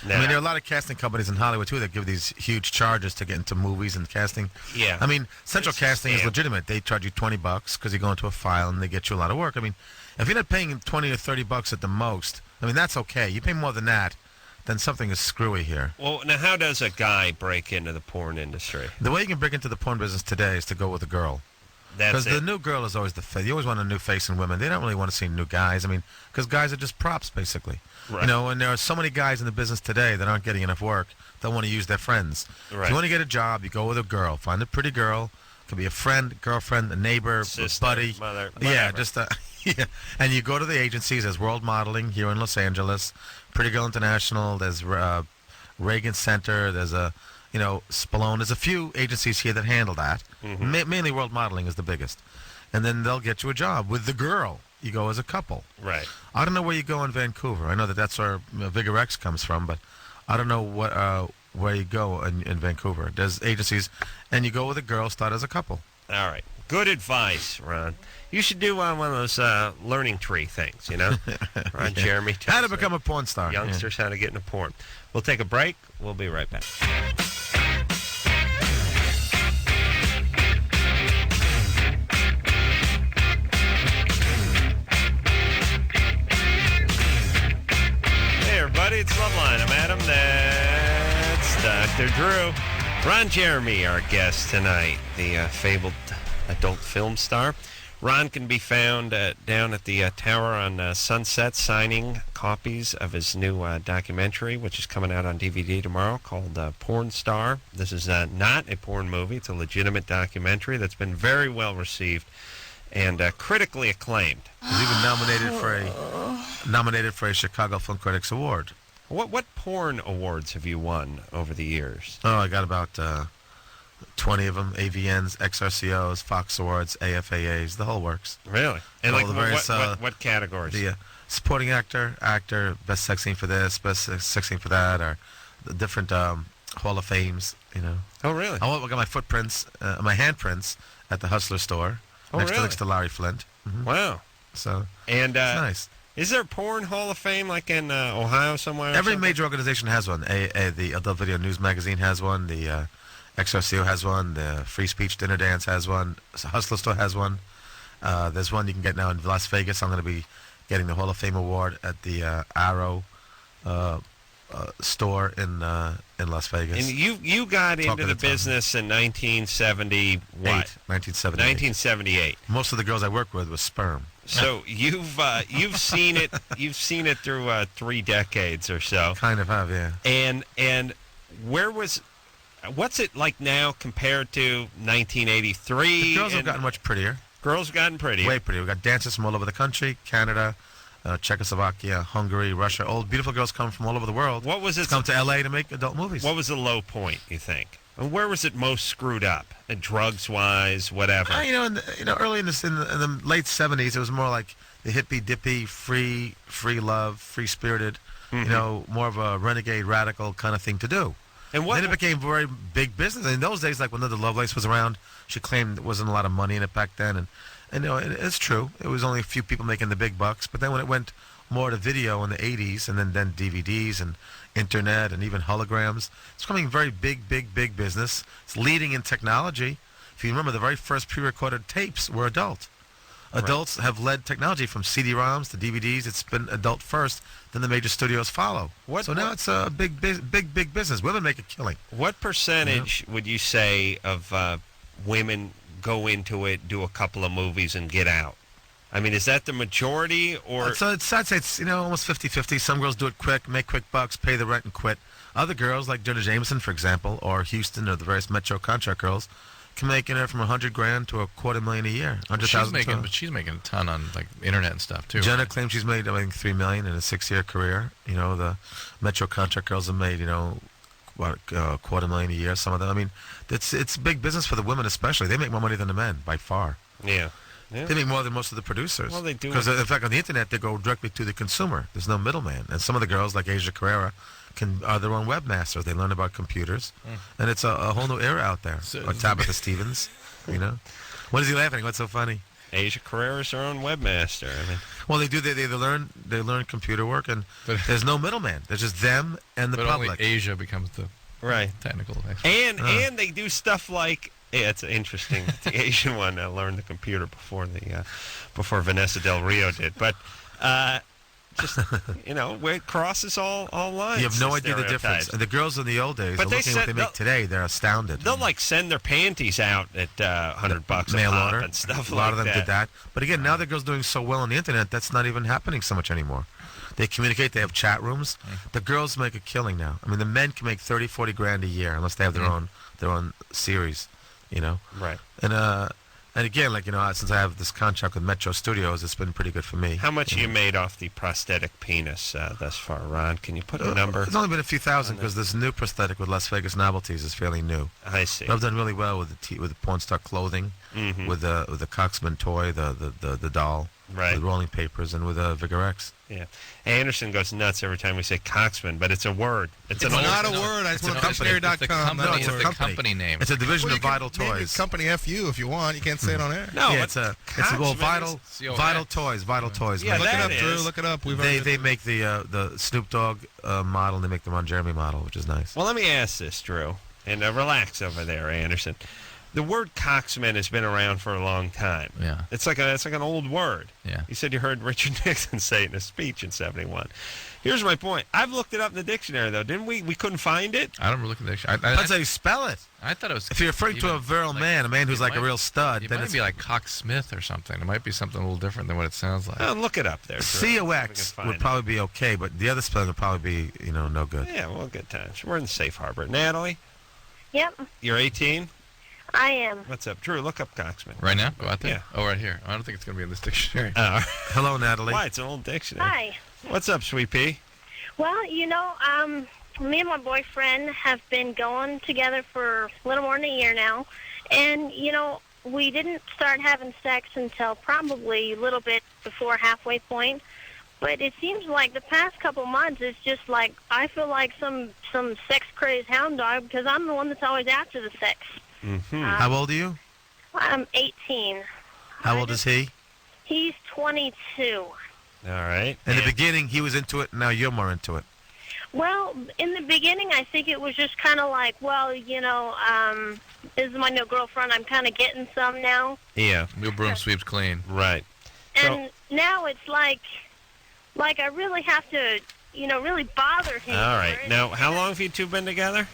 Nah. I mean, there are a lot of casting companies in Hollywood, too, that give these huge charges to get into movies and casting. Yeah. I mean, Central Casting is legitimate. They charge you $20 because you go into a file and they get you a lot of work. I mean, if you're not paying $20 or $30 at the most, I mean, that's okay. You pay more than that, then something is screwy here. Well, now, how does a guy break into the porn industry? The way you can break into the porn business today is to go with a girl. Because the new girl is always the face. You always want a new face in women. They don't really want to see new guys. I mean, because guys are just props, basically. Right. You know, and there are so many guys in the business today that aren't getting enough work. They want to use their friends. Right. If you want to get a job, you go with a girl. Find a pretty girl. Could be a friend, girlfriend, a neighbor, Sister, a buddy. mother, yeah, whatever. just yeah. And you go to the agencies. There's World Modeling here in Los Angeles, Pretty Girl International. There's Reagan Center. There's Spallone. There's a few agencies here that handle that. Mm-hmm. Mainly World Modeling is the biggest. And then they'll get you a job with the girl. You go as a couple. Right. I don't know where you go in Vancouver. I know that's where Vigor X comes from, but I don't know where you go in Vancouver. There's agencies, and you go with a girl, start as a couple. All right. Good advice, Ron. You should do one of those learning tree things, you know? Ron Jeremy. How to become a porn star. Youngsters how to get into porn. We'll take a break. We'll be right back. Everybody, it's Loveline. I'm Adam. That's Dr. Drew. Ron Jeremy, our guest tonight, the fabled adult film star. Ron can be found down at the Tower on Sunset signing copies of his new documentary, which is coming out on DVD tomorrow, called Porn Star. This is not a porn movie. It's a legitimate documentary that's been very well received and critically acclaimed. He's even nominated for a Chicago Film Critics Award. What porn awards have you won over the years? Oh, I got about 20 of them. AVNs, XRCOs, Fox Awards, AFAAs, the whole works. Really? And all like the various, what categories? The supporting actor, best sex scene for this, best sex scene for that, or the different Hall of Fames, you know. Oh, really? I got my footprints, my handprints at the Hustler store. Oh, next to Larry Flint. Mm-hmm. Wow. So, and it's nice. Is there a porn Hall of Fame like in Ohio somewhere? Every major organization has one. The Adult Video News Magazine has one. The XRCO has one. The Free Speech Dinner Dance has one. Hustler Store has one. There's one you can get now in Las Vegas. I'm going to be getting the Hall of Fame award at the Arrow store in Las Vegas. And you got into the business in 1970 what? 1978. Most of the girls I worked with was sperm. So you've seen it. You've seen it through 3 decades or so. Kind of have, yeah. And what's it like now compared to 1983? The girls have gotten much prettier. Girls have gotten prettier. Way prettier. We got dancers from all over the country: Canada, Czechoslovakia, Hungary, Russia. All beautiful girls come from all over the world. What was it? Come to L.A. to make adult movies. What was the low point, you think? And where was it most screwed up? Drugs-wise, whatever. Early in the late '70s, it was more like the hippie dippy, free love, free spirited. Mm-hmm. More of a renegade, radical kind of thing to do. And then it became very big business. In those days, like when the Lovelace was around, she claimed there wasn't a lot of money in it back then, and it's true. It was only a few people making the big bucks. But then when it went more to video in the '80s, and then DVDs and internet and even holograms, it's becoming very big business. It's leading in technology. If you remember, the very first pre-recorded tapes were adult. Adults have led technology from CD-ROMs to DVDs. It's been adult first, then the major studios follow. Now it's a big business. Women make a killing. What percentage would you say of women go into it, do a couple of movies, and get out? I mean, is that the majority, or? I'd say it's almost 50-50. Some girls do it quick, make quick bucks, pay the rent, and quit. Other girls, like Jenna Jameson, for example, or Houston, or the various Metro contract girls, can make anywhere from $100,000 to $250,000 a year. She's making a ton on like internet and stuff too. Jenna claims she's made, I think, $3 million in a 6-year career. You know, the Metro contract girls have made, about $250,000 a year. Some of them. I mean, it's big business for the women, especially. They make more money than the men by far. Yeah. They make more than most of the producers. Well, they do. Because, in fact, on the internet, they go directly to the consumer. There's no middleman. And some of the girls, like Asia Carrera, are their own webmasters. They learn about computers. And it's a whole new era out there. Or Tabitha Stevens, What is he laughing? What's so funny? Asia Carrera's her own webmaster. I mean, well, they do. They learn computer work, and there's no middleman. There's just them and the public. Only Asia becomes the technical expert. And they do stuff like. Yeah, it's interesting. The Asian one learned the computer before Vanessa Del Rio did, but where it crosses all lines. You have no idea the difference. And the girls in the old days, but looking at what they make today, they're astounded. They'll send their panties out at $100 mail a pop order and stuff like that. A lot of them did that. But again, now the girls doing so well on the internet, that's not even happening so much anymore. They communicate. They have chat rooms. The girls make a killing now. I mean, the men can make $30,000-$40,000 a year unless they have their own series. Right. And again, since I have this contract with Metro Studios, it's been pretty good for me. How much you made off the prosthetic penis thus far, Ron? Can you put a number? It's only been a few thousand because this new prosthetic with Las Vegas Novelties is fairly new. I see. But I've done really well with the porn star clothing, with the Coxman toy, the doll, with rolling papers, and with Vigor-X. Yeah. Anderson goes nuts every time we say Coxman, but it's a word. It's not a word. I just want to dictionary.com. No, it's a company name. It's a division of Vital Toys. Company FU if you want. You can't say it on air. No, it's Vital Toys. Vital Toys. Yeah, look it up, Drew. Look it up. They make the Snoop Dogg model, and they make the Ron Jeremy model, which is nice. Well, let me ask this, Drew, and relax over there, Anderson. The word coxman has been around for a long time. Yeah. It's like an old word. Yeah. You said you heard Richard Nixon say it in a speech in '71. Here's my point. I've looked it up in the dictionary, though, didn't we? We couldn't find it. I don't look in the dictionary. That's how you spell it. I thought it was. If you're referring to a virile man, a man who's like a real stud, it then might be like Cocksmith or something. It might be something a little different than what it sounds like. Oh, look it up there. COX would probably be okay, but the other spelling would probably be, no good. Yeah, well, good times. We're in the safe harbor. Natalie? Yep. You're 18? I am. What's up? Drew, look up Coxman. Right now? Go out there? Yeah. Oh, right here. I don't think it's going to be in this dictionary. Hello, Natalie. Why? It's an old dictionary. Hi. What's up, Sweet Pea? Well, me and my boyfriend have been going together for a little more than a year now. And, we didn't start having sex until probably a little bit before halfway point. But it seems like the past couple months, it's just like I feel like some sex-crazed hound dog because I'm the one that's always after the sex. Mm-hmm. How old are you? I'm 18. How old is he? He's 22. All right. In the beginning, he was into it, and now you're more into it. Well, in the beginning, I think it was just kind of like, well, this is my new girlfriend. I'm kind of getting some now. Yeah. New broom sweeps clean. Right. And now it's like I really have to, really bother him. All right. Now, how long have you two been together?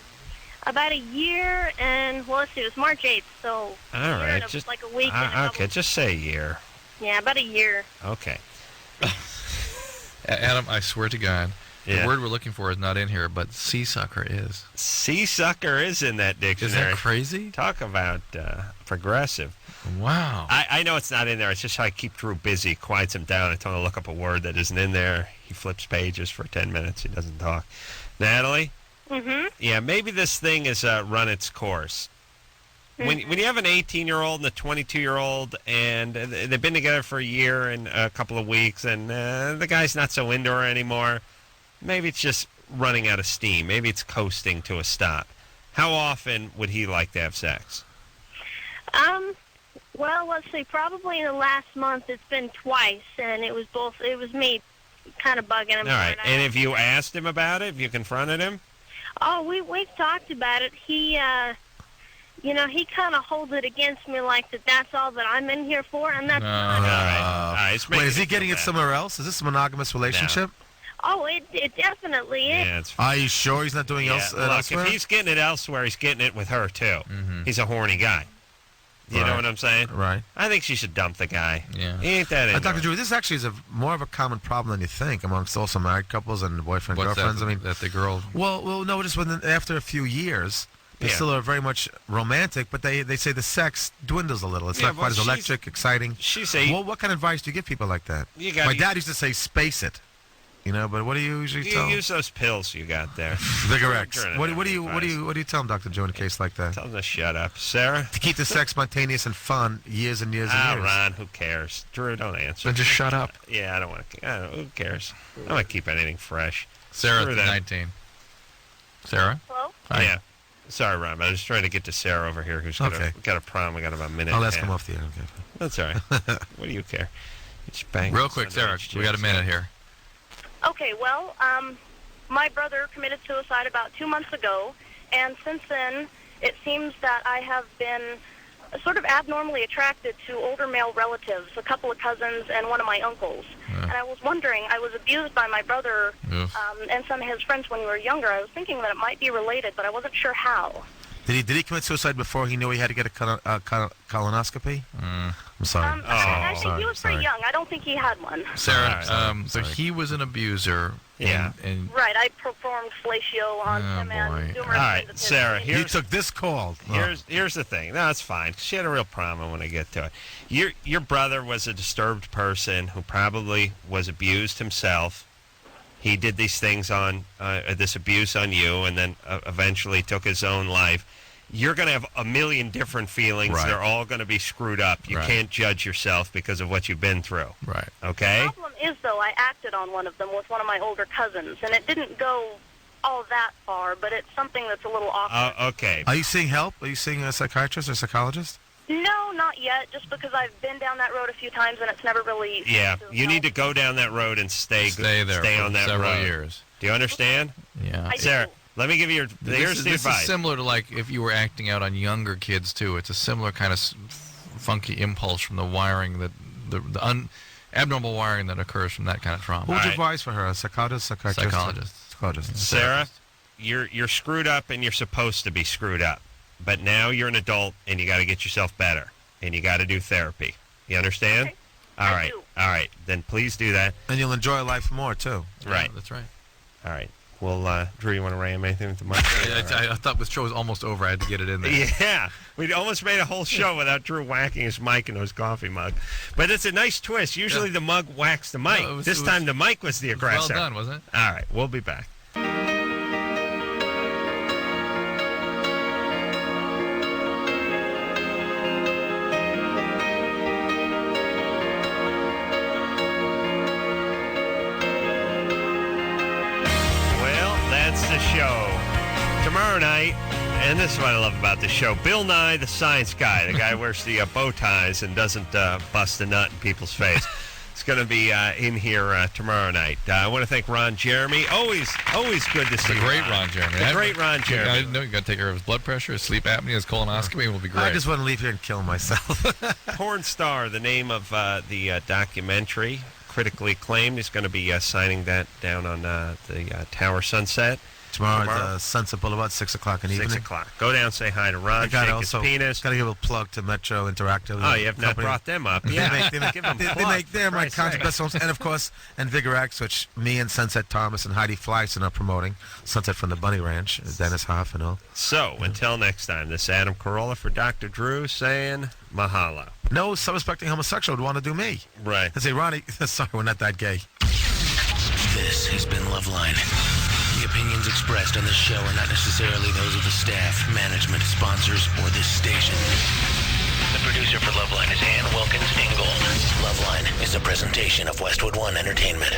About a year, and, let's see, it was March 8th, so all right. just like a week. And okay, just say a year. Yeah, about a year. Okay. Adam, I swear to God, yeah. The word we're looking for is not in here, but sea sucker is. Sea sucker is in that dictionary. Is that crazy? Talk about progressive. Wow. I know it's not in there. It's just how I keep Drew busy, quiets him down. I tell him to look up a word that isn't in there. He flips pages for 10 minutes. He doesn't talk. Natalie? Mm-hmm. Yeah, maybe this thing has run its course. Mm-hmm. When you have an 18-year-old and a 22-year-old, and they've been together for a year and a couple of weeks, and the guy's not so into her anymore, maybe it's just running out of steam. Maybe it's coasting to a stop. How often would he like to have sex? Well, let's see. Probably in the last month, it's been twice, and it was me kind of bugging him. All right. And if you asked him about it, if you confronted him? Oh, we've talked about it. He, he kind of holds it against me like that's all that I'm in here for, and that's not all right. Wait, is he getting it somewhere else? Is this a monogamous relationship? No. Oh, it definitely is. Yeah, are you sure he's not doing elsewhere? Look, if he's getting it elsewhere, he's getting it with her, too. Mm-hmm. He's a horny guy. You know what I'm saying? Right. I think she should dump the guy. Yeah. He ain't that into Dr. Drew, this actually is more of a common problem than you think amongst also married couples and boyfriend girlfriends. That the girl. Well, no, just after a few years, They still are very much romantic, but they say the sex dwindles a little. It's not quite as electric, exciting. Well, what kind of advice do you give people like that? My dad used to say, space it. But what do you usually tell them? You use those pills you got there. Vigorex. What do you tell them, Dr. Joe, in a case like that? Tell them to shut up. Sarah? To keep the sex spontaneous and fun years and years and years. Ron, who cares? Drew, don't answer. Then just shut up. Yeah, I don't want to. Who cares? I don't want to keep anything fresh. Sarah, 19. Sarah? Hello? Hi. Yeah. Sorry, Ron. I was trying to get to Sarah over here, who's got a problem. We got about a minute. I'll ask him off the air. Okay. That's all right. What do you care? Real quick, Sarah. We got a minute here. Okay, well, my brother committed suicide about 2 months ago, and since then, it seems that I have been sort of abnormally attracted to older male relatives, a couple of cousins and one of my uncles. And I was wondering, I was abused by my brother and some of his friends when we were younger. I was thinking that it might be related, but I wasn't sure how. Did he commit suicide before he knew he had to get a colonoscopy? I'm sorry. I think he was pretty young. I don't think he had one. Sarah, so he was an abuser. Yeah. Right, I performed fellatio on him and numerous All right, Sarah, you took this call. Here's the thing. No, it's fine. She had a real problem when I get to it. Your brother was a disturbed person who probably was abused himself. He did these things on this abuse on you, and then eventually took his own life. You're going to have a million different feelings. Right. They're all going to be screwed up. You can't judge yourself because of what you've been through. Right. Okay? The problem is, though, I acted on one of them with one of my older cousins, and it didn't go all that far, but it's something that's a little awkward. Okay. Are you seeing help? Are you seeing a psychiatrist or psychologist? No, not yet, just because I've been down that road a few times, and it's never really... Yeah, you need to go down that road and stay there on that several road. years. Do you understand? Yeah. Sarah, let me give you here's the advice. This is similar to like if you were acting out on younger kids too. It's a similar kind of funky impulse from the wiring the abnormal wiring that occurs from that kind of trauma. Who would you advise for her? A psychologist? Psychologist. Sarah, you're screwed up and you're supposed to be screwed up. But now you're an adult and you got to get yourself better and you got to do therapy. You understand? Okay. All right. All right. Then please do that. And you'll enjoy life more too. Right. Yeah, that's right. All right. Well, Drew, you want to ram anything with the mic? I thought the show was almost over. I had to get it in there. Yeah. We almost made a whole show without Drew whacking his mic into his coffee mug. But it's a nice twist. Usually the mug whacks the mic. No, this time the mic was the aggressor. Well done, wasn't it? All right. We'll be back. The show tomorrow night, and this is what I love about the show. Bill Nye, the science guy, the guy who wears the bow ties and doesn't bust a nut in people's face. It's going to be in here tomorrow night. I want to thank Ron Jeremy. Always good to see. The great Ron Jeremy. The great Ron Jeremy. I didn't know you got to take care of his blood pressure, his sleep apnea, his colonoscopy. It will be great. I just want to leave here and kill myself. Porn Star, the name of the documentary, critically acclaimed. He's going to be signing that down on the Tower Sunset. Tomorrow at Sunset Boulevard, 6 o'clock in the evening. 6 o'clock. Go down, say hi to Ron, shake his penis. Got to give a plug to Metro Interactive. Oh, you have not brought them up. Yeah. They're my concert best films. And, of course, Vigorex, which me and Sunset Thomas and Heidi Fleisen are promoting. Sunset from the Bunny Ranch, Dennis Hoff and all. So, until next time, this is Adam Carolla for Dr. Drew saying mahalo. No self-respecting homosexual would want to do me. Right. I say, Ronnie, sorry, we're not that gay. This has been Loveline. The opinions expressed on this show are not necessarily those of the staff, management, sponsors, or this station. The producer for Loveline is Ann Wilkins Ingold. Loveline is a presentation of Westwood One Entertainment.